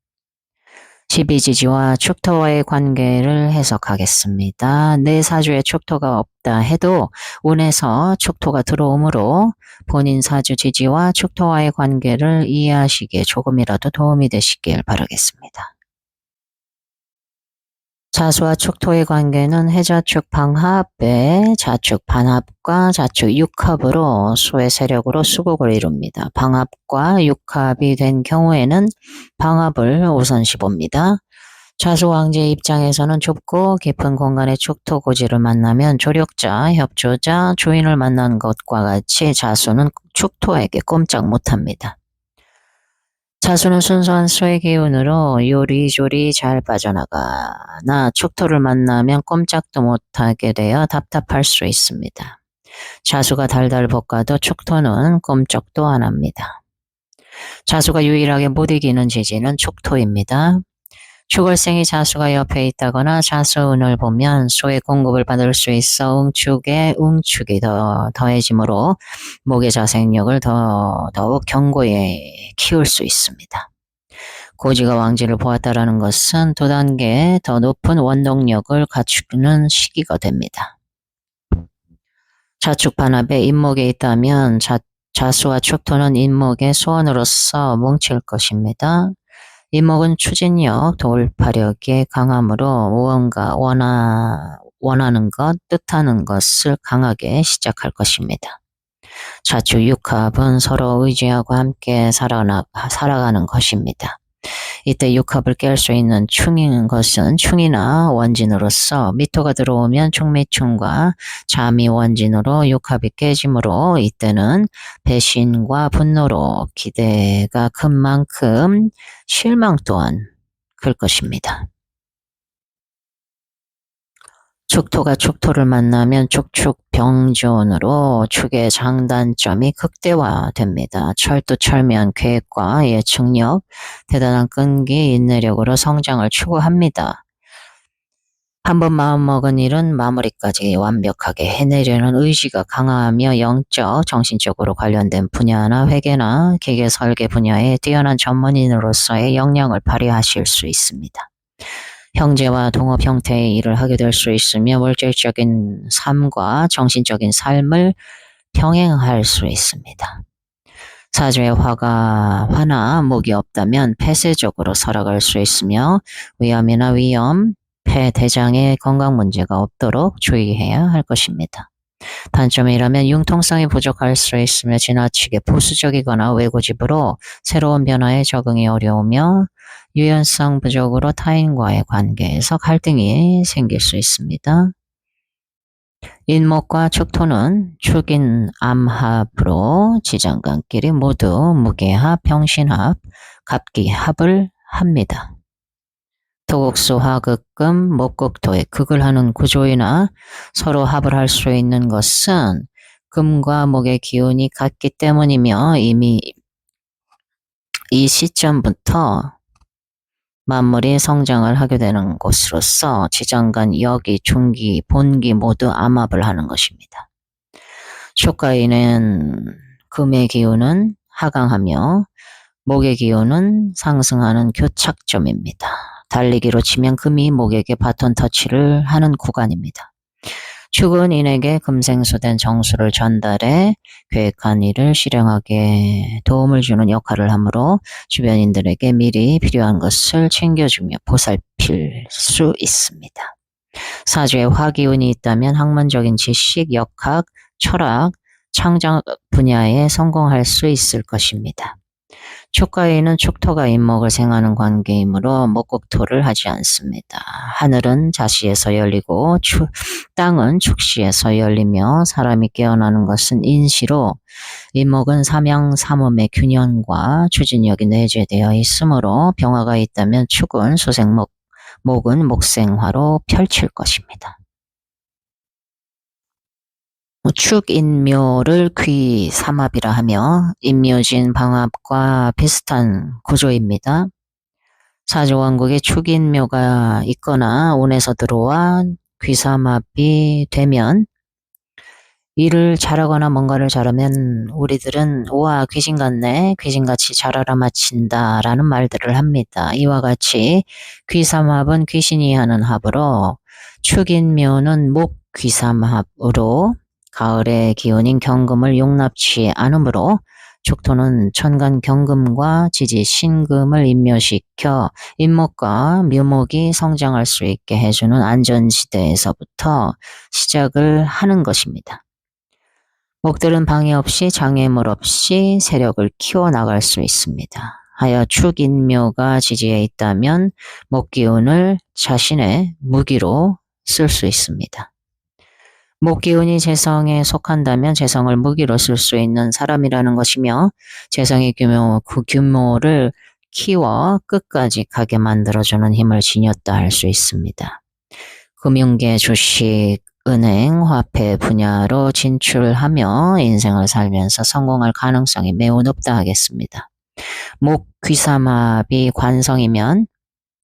A: 12지지와 축토와의 관계를 해석하겠습니다. 내 사주에 축토가 없다 해도 운에서 축토가 들어오므로 본인 사주 지지와 축토와의 관계를 이해하시기에 조금이라도 도움이 되시길 바라겠습니다. 자수와 축토의 관계는 해자축 방합의 자축 반합과 자축 육합으로 수의 세력으로 수국을 이룹니다. 방합과 육합이 된 경우에는 방합을 우선시 봅니다. 자수왕제 입장에서는 좁고 깊은 공간의 축토 고지를 만나면 조력자, 협조자, 주인을 만난 것과 같이 자수는 축토에게 꼼짝 못합니다. 자수는 순수한 수의 기운으로 요리조리 잘 빠져나가나 축토를 만나면 꼼짝도 못하게 되어 답답할 수 있습니다. 자수가 달달 볶아도 축토는 꼼짝도 안 합니다. 자수가 유일하게 못 이기는 지지는 축토입니다. 축월생이 자수가 옆에 있다거나 자수운을 보면 수의 공급을 받을 수 있어 응축이 더해지므로 목의 자생력을 더욱 견고히 키울 수 있습니다. 고지가 왕지를 보았다라는 것은 두 단계 더 높은 원동력을 갖추는 시기가 됩니다. 자축 반합에 인목에 있다면 자수와 축토는 인목의 소원으로서 뭉칠 것입니다. 인목은 추진력, 돌파력이 강함으로 무언가 원하는 것, 뜻하는 것을 강하게 시작할 것입니다. 자축 육합은 서로 의지하고 함께 살아가는 것입니다. 이때 육합을 깰 수 있는 충인 것은 충이나 원진으로서 미토가 들어오면 충미충과 자미 원진으로 육합이 깨지므로 이때는 배신과 분노로 기대가 큰 만큼 실망 또한 클 것입니다. 축토가 축토를 만나면 축축병존으로 축의 장단점이 극대화됩니다. 철두철미한 계획과 예측력, 대단한 끈기, 인내력으로 성장을 추구합니다. 한번 마음먹은 일은 마무리까지 완벽하게 해내려는 의지가 강하며 영적, 정신적으로 관련된 분야나 회계나 기계 설계 분야에 뛰어난 전문인으로서의 역량을 발휘하실 수 있습니다. 형제와 동업 형태의 일을 하게 될 수 있으며 물질적인 삶과 정신적인 삶을 병행할 수 있습니다. 사주에 화나 목이 없다면 폐쇄적으로 살아갈 수 있으며 위암이나 위염, 폐, 대장의 건강 문제가 없도록 주의해야 할 것입니다. 단점이라면 융통성이 부족할 수 있으며 지나치게 보수적이거나 외고집으로 새로운 변화에 적응이 어려우며 유연성 부족으로 타인과의 관계에서 갈등이 생길 수 있습니다. 인목과 축토는 축인 암합으로 지장간끼리 모두 무게합, 병신합, 갑기합을 합니다. 토국수 화극금 목극토의 극을 하는 구조이나 서로 합을 할 수 있는 것은 금과 목의 기운이 같기 때문이며 이미 이 시점부터 만물이 성장을 하게 되는 곳으로서 지장간, 여기, 중기, 본기 모두 암합을 하는 것입니다. 축과인은 금의 기운은 하강하며 목의 기운은 상승하는 교착점입니다. 달리기로 치면 금이 목에게 바톤 터치를 하는 구간입니다. 축은 인에게 금생수된 정수를 전달해 계획한 일을 실행하게 도움을 주는 역할을 하므로 주변인들에게 미리 필요한 것을 챙겨주며 보살필 수 있습니다. 사주에 화기운이 있다면 학문적인 지식, 역학, 철학, 창작 분야에 성공할 수 있을 것입니다. 축과인은 축토가 인목을 생하는 관계이므로 목극토를 하지 않습니다. 하늘은 자시에서 열리고 땅은 축시에서 열리며 사람이 깨어나는 것은 인시로 인목은 삼양삼음의 균형과 추진력이 내재되어 있으므로 병화가 있다면 축은 수생목, 목은 목생화로 펼칠 것입니다. 축인묘를 귀삼합이라 하며 인묘진 방합과 비슷한 구조입니다. 사주왕국에 축인묘가 있거나 운에서 들어와 귀삼합이 되면 일을 잘하거나 뭔가를 잘하면 우리들은 우와 귀신 같네, 귀신같이 잘 알아맞힌다 라는 말들을 합니다. 이와 같이 귀삼합은 귀신이 하는 합으로 축인묘는 목귀삼합으로 가을의 기운인 경금을 용납치 않으므로 축토는 천간 경금과 지지 신금을 인묘시켜 인목과 묘목이 성장할 수 있게 해주는 안전지대에서부터 시작을 하는 것입니다. 목들은 방해 없이 장애물 없이 세력을 키워나갈 수 있습니다. 하여 축인묘가 지지에 있다면 목기운을 자신의 무기로 쓸 수 있습니다. 목기운이 재성에 속한다면 재성을 무기로 쓸 수 있는 사람이라는 것이며 재성의 그 규모를 키워 끝까지 가게 만들어주는 힘을 지녔다 할 수 있습니다. 금융계, 주식, 은행, 화폐 분야로 진출하며 인생을 살면서 성공할 가능성이 매우 높다 하겠습니다. 목, 귀삼합이 관성이면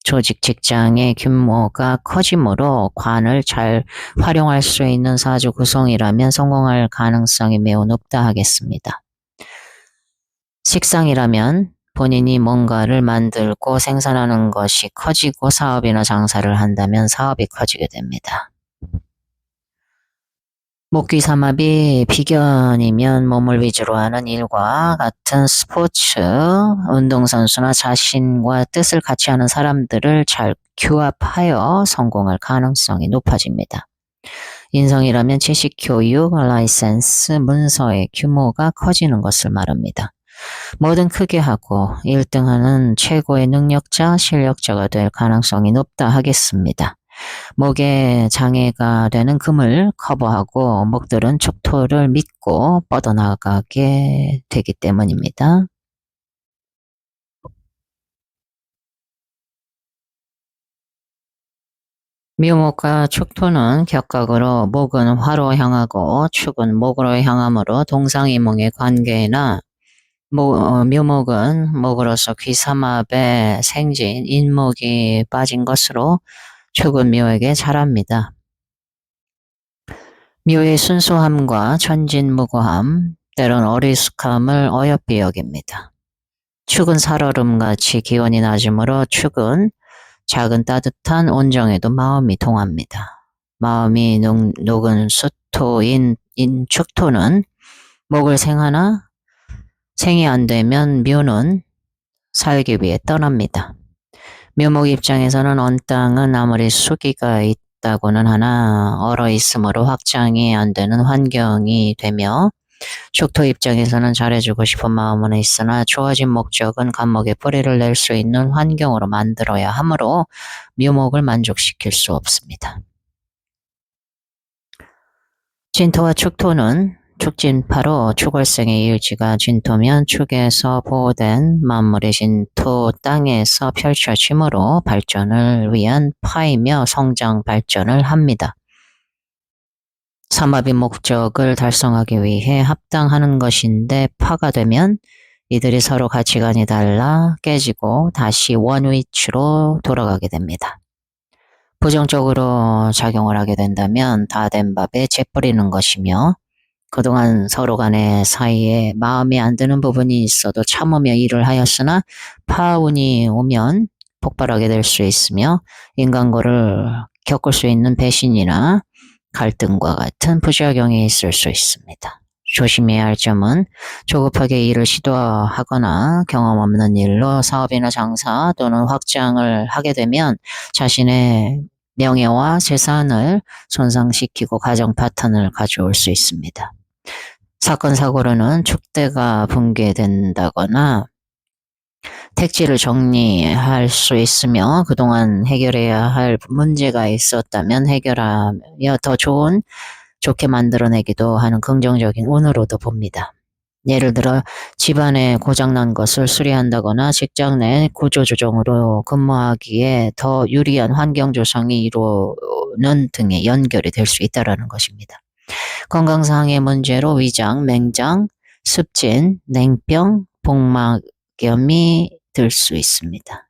A: 조직 직장의 규모가 커지므로 관을 잘 활용할 수 있는 사주 구성이라면 성공할 가능성이 매우 높다 하겠습니다. 식상이라면 본인이 뭔가를 만들고 생산하는 것이 커지고 사업이나 장사를 한다면 사업이 커지게 됩니다. 목귀삼합이 비견이면 몸을 위주로 하는 일과 같은 스포츠, 운동선수나 자신과 뜻을 같이 하는 사람들을 잘 규합하여 성공할 가능성이 높아집니다. 인성이라면 지식, 교육, 라이센스, 문서의 규모가 커지는 것을 말합니다. 뭐든 크게 하고 1등하는 최고의 능력자, 실력자가 될 가능성이 높다 하겠습니다. 목에 장애가 되는 금을 커버하고 목들은 축토를 믿고 뻗어나가게 되기 때문입니다. 묘목과 축토는 격각으로 목은 화로 향하고 축은 목으로 향하므로 동상이몽의 관계나 묘목은 목으로서 귀삼합의 생진 인목이 빠진 것으로 축은 묘에게 잘합니다. 묘의 순수함과 천진무구함, 때론 어리숙함을 어여삐 여깁니다. 축은 살얼음같이 기온이 낮으므로 축은 작은 따뜻한 온정에도 마음이 동합니다. 마음이 녹은 수토인 축토는 목을 생하나 생이 안 되면 묘는 살기 위해 떠납니다. 묘목 입장에서는 언 땅은 아무리 수기가 있다고는 하나 얼어 있으므로 확장이 안 되는 환경이 되며 축토 입장에서는 잘해주고 싶은 마음은 있으나 주어진 목적은 감목에 뿌리를 낼 수 있는 환경으로 만들어야 하므로 묘목을 만족시킬 수 없습니다. 진토와 축토는 축진파로 축월생의 일지가 진토면 축에서 보호된 만물의 진토 땅에서 펼쳐지므로 발전을 위한 파이며 성장 발전을 합니다. 삼합의 목적을 달성하기 위해 합당하는 것인데 파가 되면 이들이 서로 가치관이 달라 깨지고 다시 원위치로 돌아가게 됩니다. 부정적으로 작용을 하게 된다면 다 된 밥에 재 뿌리는 것이며 그동안 서로 간의 사이에 마음에 안 드는 부분이 있어도 참으며 일을 하였으나 파운이 오면 폭발하게 될 수 있으며 인간고를 겪을 수 있는 배신이나 갈등과 같은 부작용이 있을 수 있습니다. 조심해야 할 점은 조급하게 일을 시도하거나 경험 없는 일로 사업이나 장사 또는 확장을 하게 되면 자신의 명예와 재산을 손상시키고 가정 파탄을 가져올 수 있습니다. 사건 사고로는 축대가 붕괴된다거나 택지를 정리할 수 있으며 그동안 해결해야 할 문제가 있었다면 해결하여 더 좋게 만들어내기도 하는 긍정적인 운으로도 봅니다. 예를 들어 집안에 고장난 것을 수리한다거나 직장 내 구조조정으로 근무하기에 더 유리한 환경 조성이 이루는 등의 연결이 될 수 있다는 것입니다. 건강상의 문제로 위장, 맹장, 습진, 냉병, 복막염이 들 수 있습니다.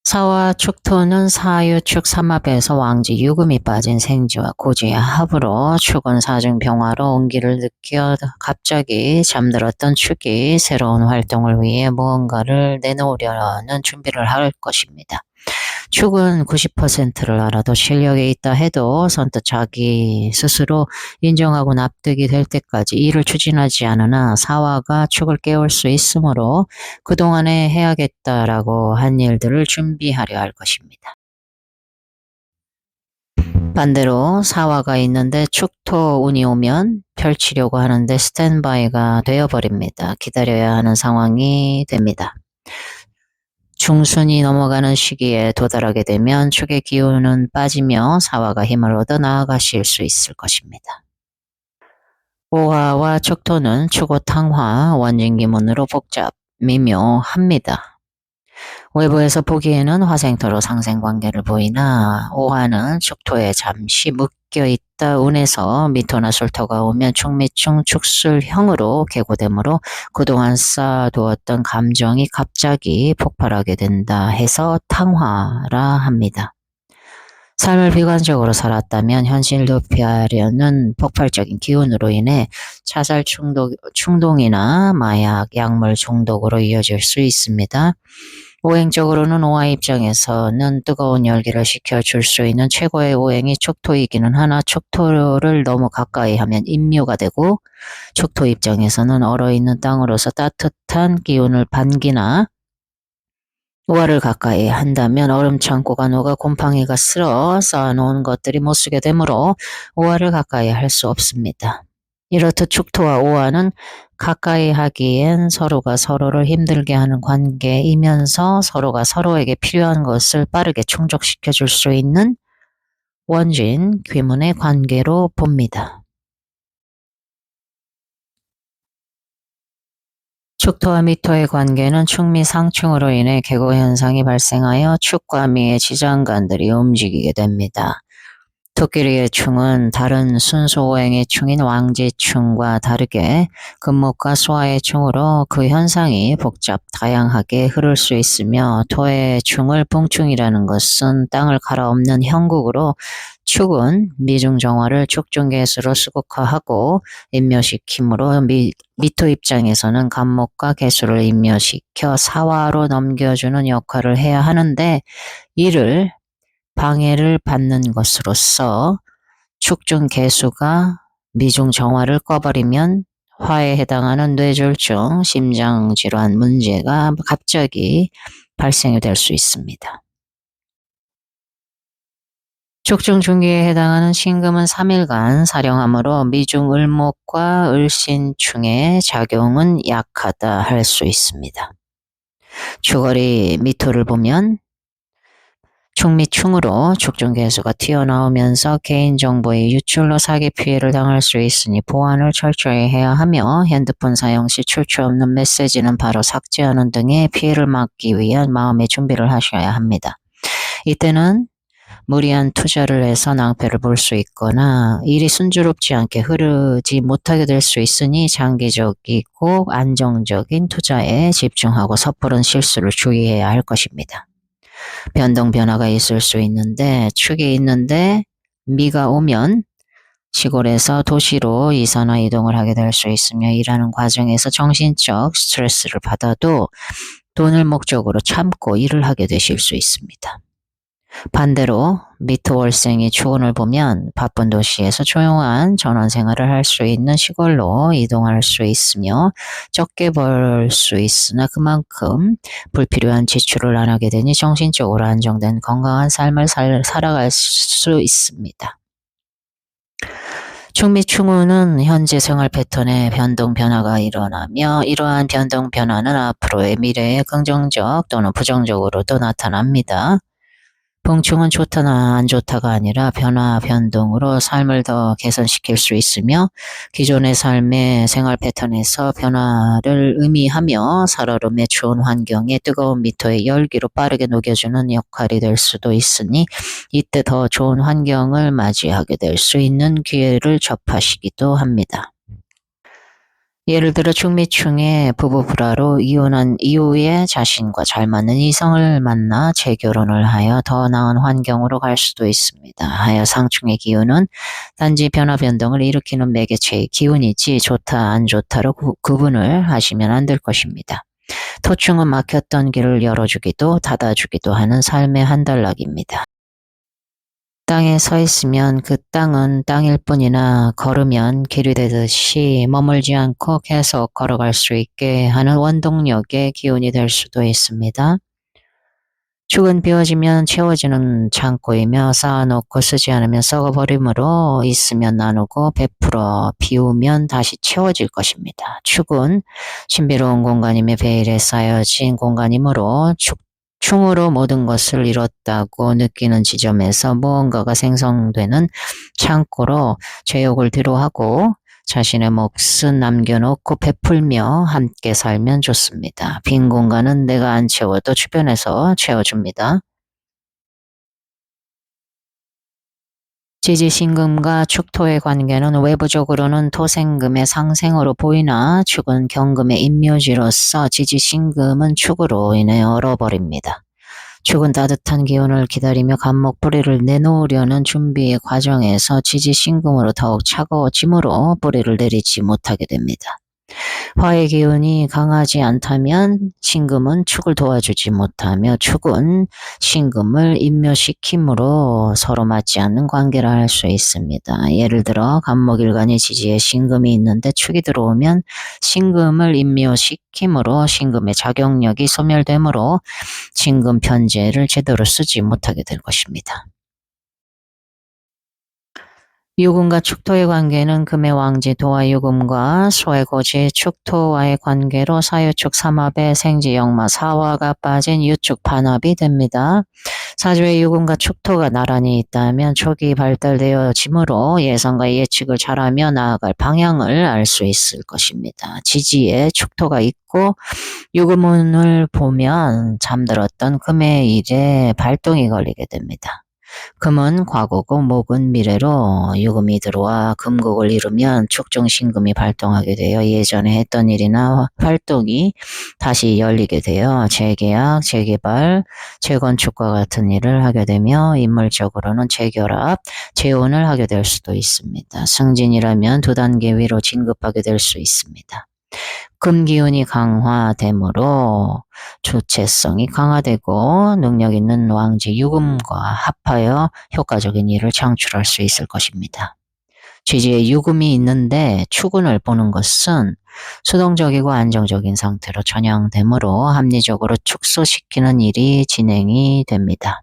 A: 사와 축토는 사유축 삼합에서 왕지 유금이 빠진 생지와 고지의 합으로 축은 사증병화로 온기를 느껴 갑자기 잠들었던 축이 새로운 활동을 위해 무언가를 내놓으려는 준비를 할 것입니다. 축은 90%를 알아도 실력이 있다 해도 선뜻 자기 스스로 인정하고 납득이 될 때까지 일을 추진하지 않으나 사화가 축을 깨울 수 있으므로 그동안에 해야겠다라고 한 일들을 준비하려 할 것입니다. 반대로 사화가 있는데 축토 운이 오면 펼치려고 하는데 스탠바이가 되어버립니다. 기다려야 하는 상황이 됩니다. 중순이 넘어가는 시기에 도달하게 되면 축의 기운은 빠지며 사화가 힘을 얻어 나아가실 수 있을 것입니다. 오화와 축토는 축오탕화 원진기문으로 복잡, 미묘합니다. 외부에서 보기에는 화생토로 상생관계를 보이나 오화는 축토에 잠시 묶여있다 운에서 미토나 술토가 오면 축미충 축술형으로 개고되므로 그동안 쌓아두었던 감정이 갑자기 폭발하게 된다 해서 탕화라 합니다. 삶을 비관적으로 살았다면 현실 도피하려는 폭발적인 기운으로 인해 자살 충동이나 마약, 약물 중독으로 이어질 수 있습니다. 오행적으로는 오화 입장에서는 뜨거운 열기를 식혀줄 수 있는 최고의 오행이 축토이기는 하나 축토를 너무 가까이 하면 인묘가 되고 축토 입장에서는 얼어있는 땅으로서 따뜻한 기운을 반기나 오화를 가까이 한다면 얼음 창고가 녹아 곰팡이가 쓸어 쌓아놓은 것들이 못쓰게 되므로 오화를 가까이 할 수 없습니다. 이렇듯 축토와 오화는 가까이 하기엔 서로가 서로를 힘들게 하는 관계이면서 서로가 서로에게 필요한 것을 빠르게 충족시켜 줄 수 있는 원진, 귀문의 관계로 봅니다. 축토와 미토의 관계는 축미 상충으로 인해 계고 현상이 발생하여 축과 미의 지장간들이 움직이게 됩니다. 토끼리의 충은 다른 순소오행의 충인 왕지충과 다르게 금목과 소화의 충으로 그 현상이 복잡 다양하게 흐를 수 있으며 토의 충을 붕충이라는 것은 땅을 갈아엎는 형국으로 축은 미중정화를 축중개수로 수국화하고 인묘시키므로 미토 입장에서는 간목과 개수를 인묘시켜 사화로 넘겨주는 역할을 해야 하는데 이를 방해를 받는 것으로서 축중 개수가 미중 정화를 꺼버리면 화에 해당하는 뇌졸중, 심장질환 문제가 갑자기 발생이 될 수 있습니다. 축중 중기에 해당하는 신금은 3일간 사령하므로 미중 을목과 을신충의 작용은 약하다 할 수 있습니다. 주거리 미토를 보면 축 및 충으로 축중 개수가 튀어나오면서 개인정보의 유출로 사기 피해를 당할 수 있으니 보안을 철저히 해야 하며 핸드폰 사용 시 출처 없는 메시지는 바로 삭제하는 등의 피해를 막기 위한 마음의 준비를 하셔야 합니다. 이때는 무리한 투자를 해서 낭패를 볼 수 있거나 일이 순조롭지 않게 흐르지 못하게 될 수 있으니 장기적이고 안정적인 투자에 집중하고 섣부른 실수를 주의해야 할 것입니다. 변동 변화가 있을 수 있는데 축이 있는데 미가 오면 시골에서 도시로 이사나 이동을 하게 될 수 있으며 일하는 과정에서 정신적 스트레스를 받아도 돈을 목적으로 참고 일을 하게 되실 수 있습니다. 반대로 미토월생이 축운을 보면 바쁜 도시에서 조용한 전원 생활을 할 수 있는 시골로 이동할 수 있으며 적게 벌 수 있으나 그만큼 불필요한 지출을 안 하게 되니 정신적으로 안정된 건강한 삶을 살아갈 수 있습니다. 축 및 충운은 현재 생활 패턴에 변동 변화가 일어나며 이러한 변동 변화는 앞으로의 미래에 긍정적 또는 부정적으로도 나타납니다. 봉충은 좋다나 안 좋다가 아니라 변화, 변동으로 삶을 더 개선시킬 수 있으며 기존의 삶의 생활 패턴에서 변화를 의미하며 살얼음의 추운 환경에 뜨거운 미토의 열기로 빠르게 녹여주는 역할이 될 수도 있으니 이때 더 좋은 환경을 맞이하게 될 수 있는 기회를 접하시기도 합니다. 예를 들어 축 및 충의 부부 불화로 이혼한 이후에 자신과 잘 맞는 이성을 만나 재결혼을 하여 더 나은 환경으로 갈 수도 있습니다. 하여 상충의 기운은 단지 변화 변동을 일으키는 매개체의 기운이지 좋다 안 좋다로 구분을 하시면 안 될 것입니다. 토충은 막혔던 길을 열어주기도 닫아주기도 하는 삶의 한단락입니다. 땅에 서 있으면 그 땅은 땅일 뿐이나 걸으면 길이 되듯이 머물지 않고 계속 걸어갈 수 있게 하는 원동력의 기운이 될 수도 있습니다. 축은 비워지면 채워지는 창고이며 쌓아놓고 쓰지 않으면 썩어버림으로 있으면 나누고 베풀어 비우면 다시 채워질 것입니다. 축은 신비로운 공간임에 베일에 쌓여진 공간이므로 충으로 모든 것을 이뤘다고 느끼는 지점에서 무언가가 생성되는 창고로 죄욕을 뒤로하고 자신의 몫은 남겨놓고 베풀며 함께 살면 좋습니다. 빈 공간은 내가 안 채워도 주변에서 채워줍니다. 지지신금과 축토의 관계는 외부적으로는 토생금의 상생으로 보이나 축은 경금의 인묘지로서 지지신금은 축으로 인해 얼어버립니다. 축은 따뜻한 기운을 기다리며 간목 뿌리를 내놓으려는 준비의 과정에서 지지신금으로 더욱 차가워지므로 뿌리를 내리지 못하게 됩니다. 화의 기운이 강하지 않다면 신금은 축을 도와주지 못하며 축은 신금을 인묘시킴으로 서로 맞지 않는 관계를 할 수 있습니다. 예를 들어 간목일간이 지지에 신금이 있는데 축이 들어오면 신금을 인묘시킴으로 신금의 작용력이 소멸되므로 신금 편제를 제대로 쓰지 못하게 될 것입니다. 유금과 축토의 관계는 금의 왕지 도와 유금과 소의 고지 축토와의 관계로 사유축 삼합에 생지역마 사화가 빠진 유축 반합이 됩니다. 사주에 유금과 축토가 나란히 있다면 촉이 발달되어지므로 예상과 예측을 잘하며 나아갈 방향을 알 수 있을 것입니다. 지지에 축토가 있고 유금운을 보면 잠들었던 금의 일에 발동이 걸리게 됩니다. 금은 과거고 목은 미래로 유금이 들어와 금국을 이루면 축중신금이 발동하게 되어 예전에 했던 일이나 활동이 다시 열리게 되어 재계약, 재개발, 재건축과 같은 일을 하게 되며 인물적으로는 재결합, 재혼을 하게 될 수도 있습니다. 승진이라면 2단계 위로 진급하게 될 수 있습니다. 금기운이 강화되므로 주체성이 강화되고 능력 있는 왕지 유금과 합하여 효과적인 일을 창출할 수 있을 것입니다. 지지에 유금이 있는데 축운을 보는 것은 수동적이고 안정적인 상태로 전향되므로 합리적으로 축소시키는 일이 진행이 됩니다.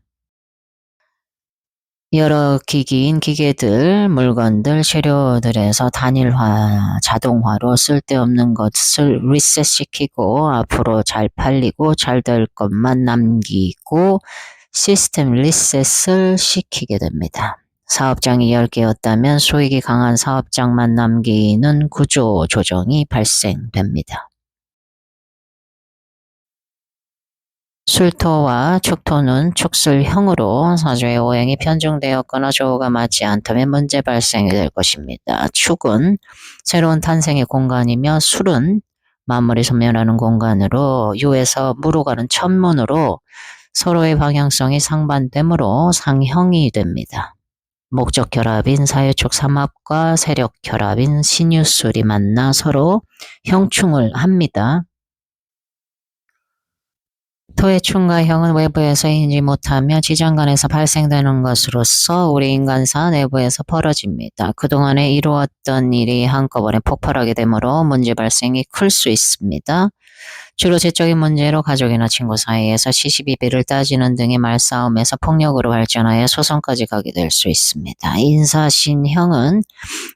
A: 여러 기기인 기계들, 물건들, 재료들에서 단일화, 자동화로 쓸데없는 것을 리셋시키고 앞으로 잘 팔리고 잘 될 것만 남기고 시스템 리셋을 시키게 됩니다. 사업장이 10개였다면 수익이 강한 사업장만 남기는 구조 조정이 발생됩니다. 술토와 축토는 축술형으로 사주의 오행이 편중되었거나 조호가 맞지 않다면 문제 발생이 될 것입니다. 축은 새로운 탄생의 공간이며 술은 만물이 소멸하는 공간으로 유에서 무로 가는 천문으로 서로의 방향성이 상반되므로 상형이 됩니다. 목적 결합인 사유축 삼합과 세력 결합인 신유술이 만나 서로 형충을 합니다. 토의 충과 형은 외부에서 인지 못하며 지장간에서 발생되는 것으로서 우리 인간사 내부에서 벌어집니다. 그동안에 이루었던 일이 한꺼번에 폭발하게 되므로 문제 발생이 클 수 있습니다. 주로 지적인 문제로 가족이나 친구 사이에서 시시비비를 따지는 등의 말싸움에서 폭력으로 발전하여 소송까지 가게 될 수 있습니다. 인사신형은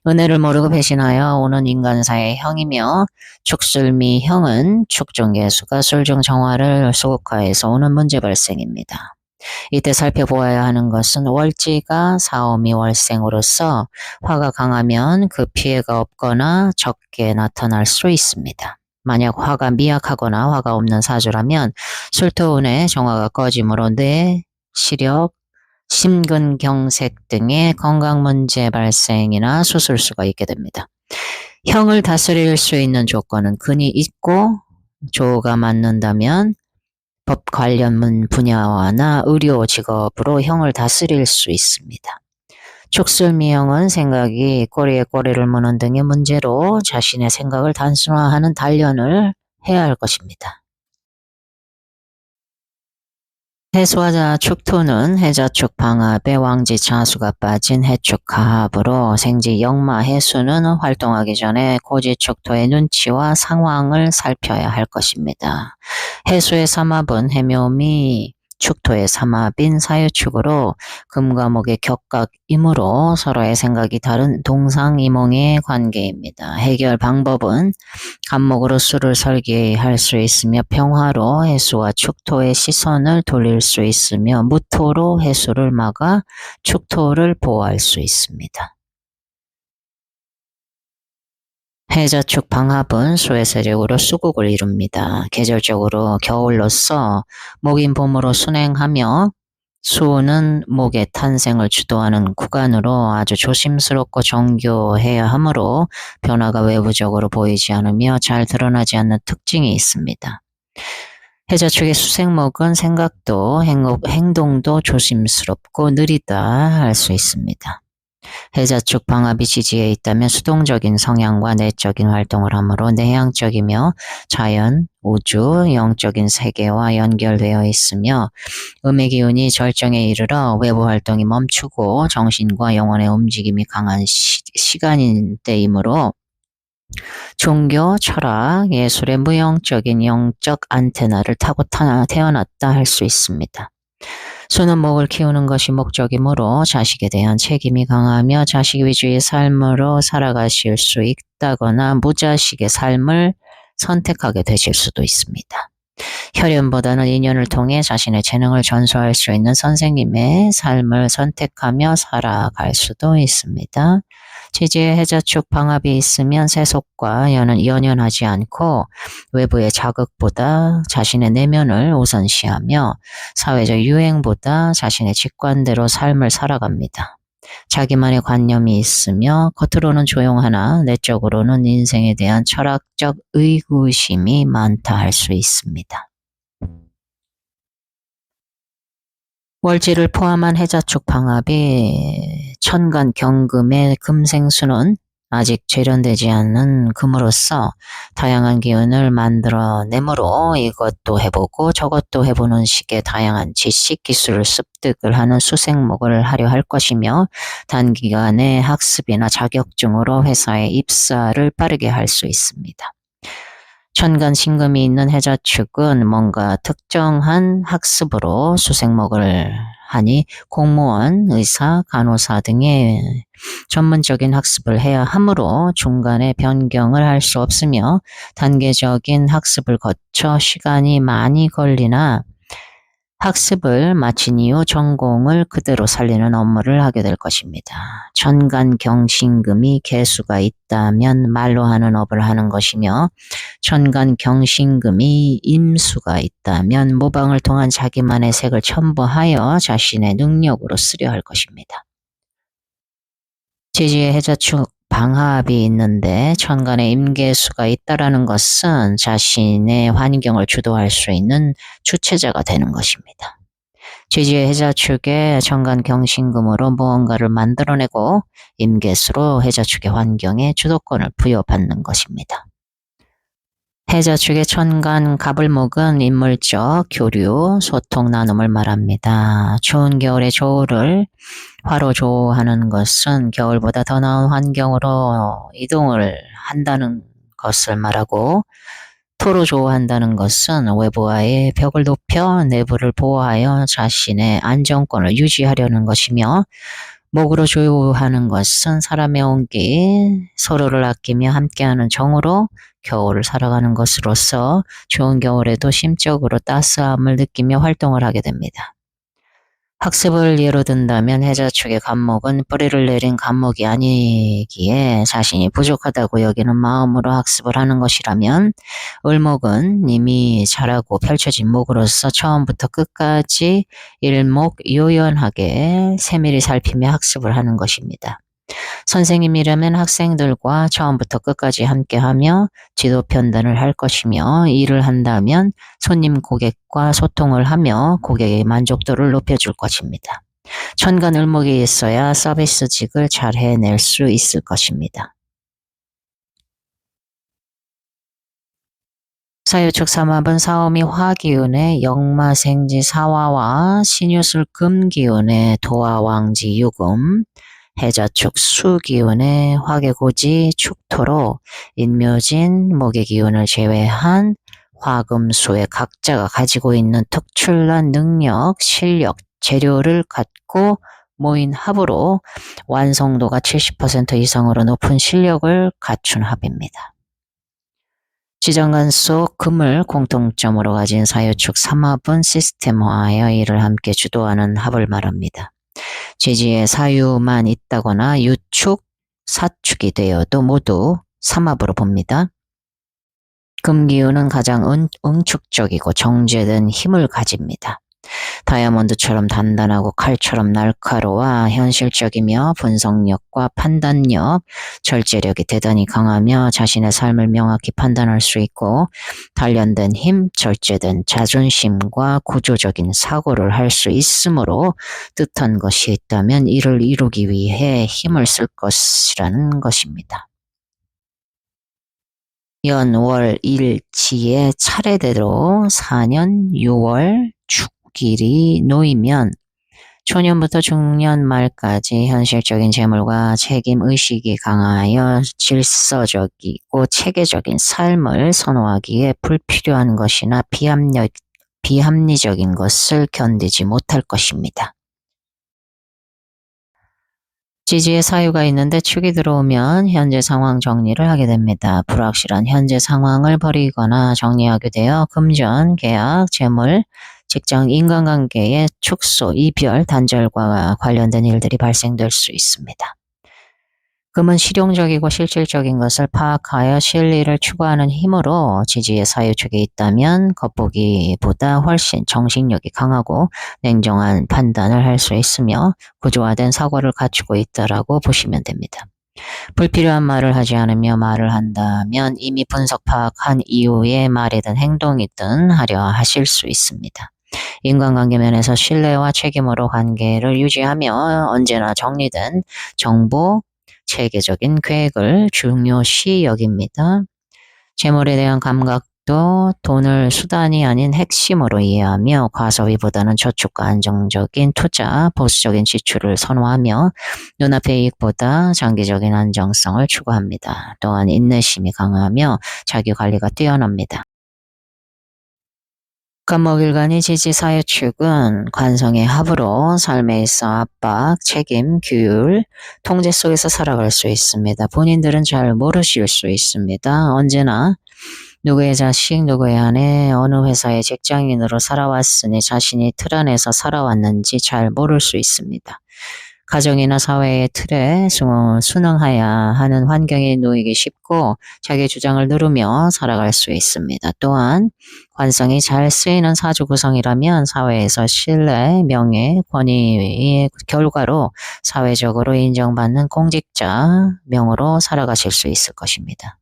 A: 은혜를 모르고 배신하여 오는 인간사의 형이며 축술미형은 축중개수가 술중정화를 소극화해서 오는 문제 발생입니다. 이때 살펴보아야 하는 것은 월지가 사오미 월생으로서 화가 강하면 그 피해가 없거나 적게 나타날 수 있습니다. 만약 화가 미약하거나 화가 없는 사주라면 술토운의 정화가 꺼짐으로 뇌, 시력, 심근경색 등의 건강 문제 발생이나 수술수가 있게 됩니다. 형을 다스릴 수 있는 조건은 근이 있고 조가 맞는다면 법 관련 분야나 의료 직업으로 형을 다스릴 수 있습니다. 축술미형은 생각이 꼬리에 꼬리를 무는 등의 문제로 자신의 생각을 단순화하는 단련을 해야 할 것입니다. 해수와 축토는 해자축 방합에 왕지 자수가 빠진 해축 가합으로 생지 역마 해수는 활동하기 전에 고지축토의 눈치와 상황을 살펴야 할 것입니다. 해수의 삼합은 해묘미 축토의 삼합인 사유축으로 금과 목의 격각이므로 서로의 생각이 다른 동상이몽의 관계입니다. 해결 방법은 간목으로 수를 설계할 수 있으며 평화로 해수와 축토의 시선을 돌릴 수 있으며 무토로 해수를 막아 축토를 보호할 수 있습니다. 해자축 방합은 수의 세력으로 수국을 이룹니다. 계절적으로 겨울로서 목인 봄으로 순행하며 수는 목의 탄생을 주도하는 구간으로 아주 조심스럽고 정교해야 하므로 변화가 외부적으로 보이지 않으며 잘 드러나지 않는 특징이 있습니다. 해자축의 수생목은 생각도 행동도 조심스럽고 느리다 할 수 있습니다. 해자축 방합이 지지에 있다면 수동적인 성향과 내적인 활동을 하므로 내향적이며 자연, 우주, 영적인 세계와 연결되어 있으며 음의 기운이 절정에 이르러 외부 활동이 멈추고 정신과 영혼의 움직임이 강한 시간인 때이므로 종교, 철학, 예술의 무형적인 영적 안테나를 타고 태어났다 할 수 있습니다. 수는 목을 키우는 것이 목적이므로 자식에 대한 책임이 강하며 자식 위주의 삶으로 살아가실 수 있다거나 무자식의 삶을 선택하게 되실 수도 있습니다. 혈연보다는 인연을 통해 자신의 재능을 전수할 수 있는 선생님의 삶을 선택하며 살아갈 수도 있습니다. 지지의 해자축 방합이 있으면 세속과 연연하지 않고 외부의 자극보다 자신의 내면을 우선시하며 사회적 유행보다 자신의 직관대로 삶을 살아갑니다. 자기만의 관념이 있으며 겉으로는 조용하나 내적으로는 인생에 대한 철학적 의구심이 많다 할 수 있습니다. 월지를 포함한 해자축 방합이 천간 경금의 금생수는 아직 재련되지 않는 금으로서 다양한 기운을 만들어내므로 이것도 해보고 저것도 해보는 식의 다양한 지식, 기술을 습득을 하는 수생목을 하려 할 것이며 단기간에 학습이나 자격증으로 회사에 입사를 빠르게 할 수 있습니다. 천간 신금이 있는 해자축은 뭔가 특정한 학습으로 수생목을 하니 공무원, 의사, 간호사 등의 전문적인 학습을 해야 하므로 중간에 변경을 할 수 없으며 단계적인 학습을 거쳐 시간이 많이 걸리나 학습을 마친 이후 전공을 그대로 살리는 업무를 하게 될 것입니다. 천간경신금이 개수가 있다면 말로 하는 업을 하는 것이며 천간경신금이 임수가 있다면 모방을 통한 자기만의 색을 첨부하여 자신의 능력으로 쓰려 할 것입니다. 지지의 해자축 방합이 있는데 천간에 임계수가 있다라는 것은 자신의 환경을 주도할 수 있는 주체자가 되는 것입니다. 지지의 해자축에 천간경신금으로 무언가를 만들어내고 임계수로 해자축의 환경에 주도권을 부여받는 것입니다. 해자축의 천간 갑을목은 인물적 교류, 소통, 나눔을 말합니다. 추운 겨울의 조우를 화로 조우하는 것은 겨울보다 더 나은 환경으로 이동을 한다는 것을 말하고 토로 조우한다는 것은 외부와의 벽을 높여 내부를 보호하여 자신의 안정권을 유지하려는 것이며 목으로 조우하는 것은 사람의 온기, 서로를 아끼며 함께하는 정으로 겨울을 살아가는 것으로서 추운 겨울에도 심적으로 따스함을 느끼며 활동을 하게 됩니다. 학습을 예로 든다면 해자축의 갑목은 뿌리를 내린 갑목이 아니기에 자신이 부족하다고 여기는 마음으로 학습을 하는 것이라면 을목은 이미 자라고 펼쳐진 목으로서 처음부터 끝까지 일목요연하게 세밀히 살피며 학습을 하는 것입니다. 선생님이라면 학생들과 처음부터 끝까지 함께하며 지도 편단을 할 것이며 일을 한다면 손님 고객과 소통을 하며 고객의 만족도를 높여줄 것입니다. 천간 을목이 있어야 서비스직을 잘 해낼 수 있을 것입니다. 사유축 삼합은 사오미 화기운의 역마생지 사화와 신유술 금기운의 도화왕지 유금, 해자축 수기운의 화계고지 축토로 인묘진 목의 기운을 제외한 화금수의 각자가 가지고 있는 특출난 능력, 실력, 재료를 갖고 모인 합으로 완성도가 70% 이상으로 높은 실력을 갖춘 합입니다. 지정관 속 금을 공통점으로 가진 사유축 삼합은 시스템화하여 이를 함께 주도하는 합을 말합니다. 지지에 사유만 있다거나 유축, 사축이 되어도 모두 삼합으로 봅니다. 금기운은 가장 응축적이고 정제된 힘을 가집니다. 다이아몬드처럼 단단하고 칼처럼 날카로워 현실적이며 분석력과 판단력, 절제력이 대단히 강하며 자신의 삶을 명확히 판단할 수 있고 단련된 힘, 절제된 자존심과 구조적인 사고를 할 수 있으므로 뜻한 것이 있다면 이를 이루기 위해 힘을 쓸 것이라는 것입니다. 연, 월, 일, 지의 차례대로 4년 6월 축일이 놓이면 초년부터 중년 말까지 현실적인 재물과 책임의식이 강하여 질서적이고 체계적인 삶을 선호하기에 불필요한 것이나 비합리적인 것을 견디지 못할 것입니다. 지지에 사유가 있는데 축이 들어오면 현재 상황 정리를 하게 됩니다. 불확실한 현재 상황을 버리거나 정리하게 되어 금전, 계약, 재물, 직장, 인간관계의 축소, 이별, 단절과 관련된 일들이 발생될 수 있습니다. 금은 실용적이고 실질적인 것을 파악하여 실리를 추구하는 힘으로 지지의 사유축에 있다면 겉보기보다 훨씬 정신력이 강하고 냉정한 판단을 할 수 있으며 구조화된 사고를 갖추고 있다라고 보시면 됩니다. 불필요한 말을 하지 않으며 말을 한다면 이미 분석 파악한 이후에 말이든 행동이든 하려 하실 수 있습니다. 인간관계 면에서 신뢰와 책임으로 관계를 유지하며 언제나 정리된 정보, 체계적인 계획을 중요시 여깁니다. 재물에 대한 감각도 돈을 수단이 아닌 핵심으로 이해하며 과소비보다는 저축과 안정적인 투자, 보수적인 지출을 선호하며 눈앞의 이익보다 장기적인 안정성을 추구합니다. 또한 인내심이 강하며 자기관리가 뛰어납니다. 간목일간이 지지사유축은 관성의 합으로 삶에 있어 압박, 책임, 규율, 통제 속에서 살아갈 수 있습니다. 본인들은 잘 모르실 수 있습니다. 언제나 누구의 자식, 누구의 아내, 어느 회사의 직장인으로 살아왔으니 자신이 틀 안에서 살아왔는지 잘 모를 수 있습니다. 가정이나 사회의 틀에 순응해야 하는 환경에 놓이기 쉽고 자기 주장을 누르며 살아갈 수 있습니다. 또한 관성이 잘 쓰이는 사주 구성이라면 사회에서 신뢰, 명예, 권위의 결과로 사회적으로 인정받는 공직자 명으로 살아가실 수 있을 것입니다.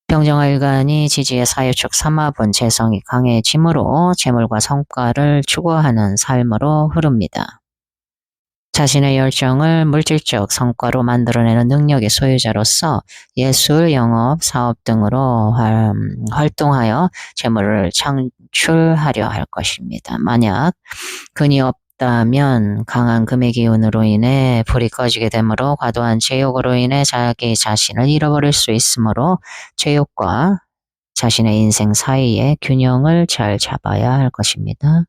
A: 병정일간이 지지의 사유축 삼합은 재성이 강해지므로 재물과 성과를 추구하는 삶으로 흐릅니다. 자신의 열정을 물질적 성과로 만들어내는 능력의 소유자로서 예술, 영업, 사업 등으로 활동하여 재물을 창출하려 할 것입니다. 만약 근이 없다면 강한 금의 기운으로 인해 불이 꺼지게 되므로 과도한 제욕으로 인해 자기 자신을 잃어버릴 수 있으므로 제욕과 자신의 인생 사이의 균형을 잘 잡아야 할 것입니다.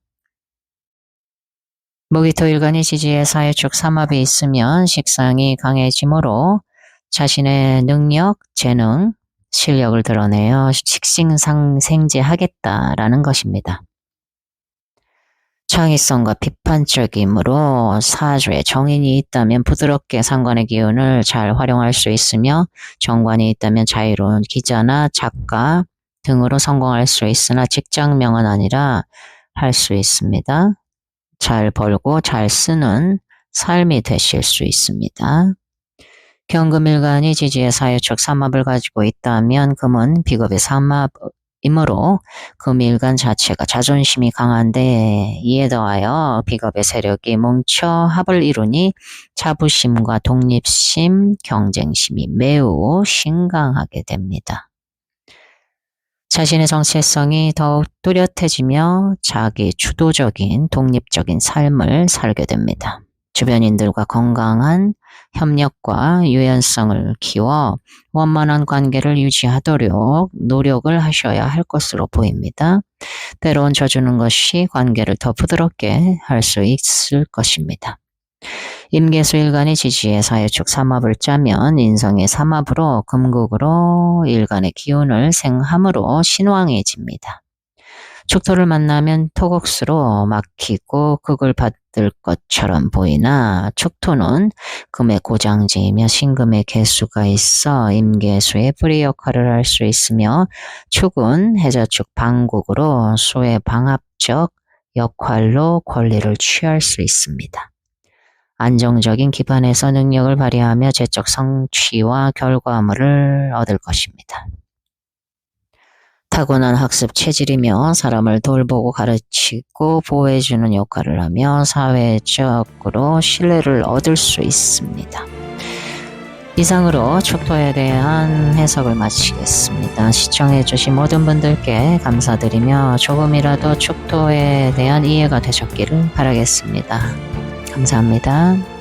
A: 목이토일간이 지지의 사유축 삼합이 있으면 식상이 강해지므로 자신의 능력, 재능, 실력을 드러내어 식신상생제하겠다라는 것입니다. 창의성과 비판적이므로 사주에 정인이 있다면 부드럽게 상관의 기운을 잘 활용할 수 있으며 정관이 있다면 자유로운 기자나 작가 등으로 성공할 수 있으나 직장명은 아니라 할 수 있습니다. 잘 벌고 잘 쓰는 삶이 되실 수 있습니다. 경금일간이 지지의 사유축 삼합을 가지고 있다면 금은 비겁의 삼합이므로 금일간 자체가 자존심이 강한데 이에 더하여 비겁의 세력이 뭉쳐 합을 이루니 자부심과 독립심, 경쟁심이 매우 신강하게 됩니다. 자신의 정체성이 더욱 뚜렷해지며 자기 주도적인 독립적인 삶을 살게 됩니다. 주변인들과 건강한 협력과 유연성을 키워 원만한 관계를 유지하도록 노력을 하셔야 할 것으로 보입니다. 때론 져주는 것이 관계를 더 부드럽게 할 수 있을 것입니다. 임계수일간이 지지의 사유축 삼합을 짜면 인성의 삼합으로 금국으로 일간의 기운을 생함으로 신왕해집니다. 축토를 만나면 토국수로 막히고 극을 받을 것처럼 보이나 축토는 금의 고장지이며 신금의 개수가 있어 임계수의 뿌리 역할을 할 수 있으며 축은 해자축 방국으로 수의 방합적 역할로 권리를 취할 수 있습니다. 안정적인 기반에서 능력을 발휘하며 재적 성취와 결과물을 얻을 것입니다. 타고난 학습 체질이며 사람을 돌보고 가르치고 보호해주는 역할을 하며 사회적으로 신뢰를 얻을 수 있습니다. 이상으로 축토에 대한 해석을 마치겠습니다. 시청해주신 모든 분들께 감사드리며 조금이라도 축토에 대한 이해가 되셨기를 바라겠습니다. 감사합니다.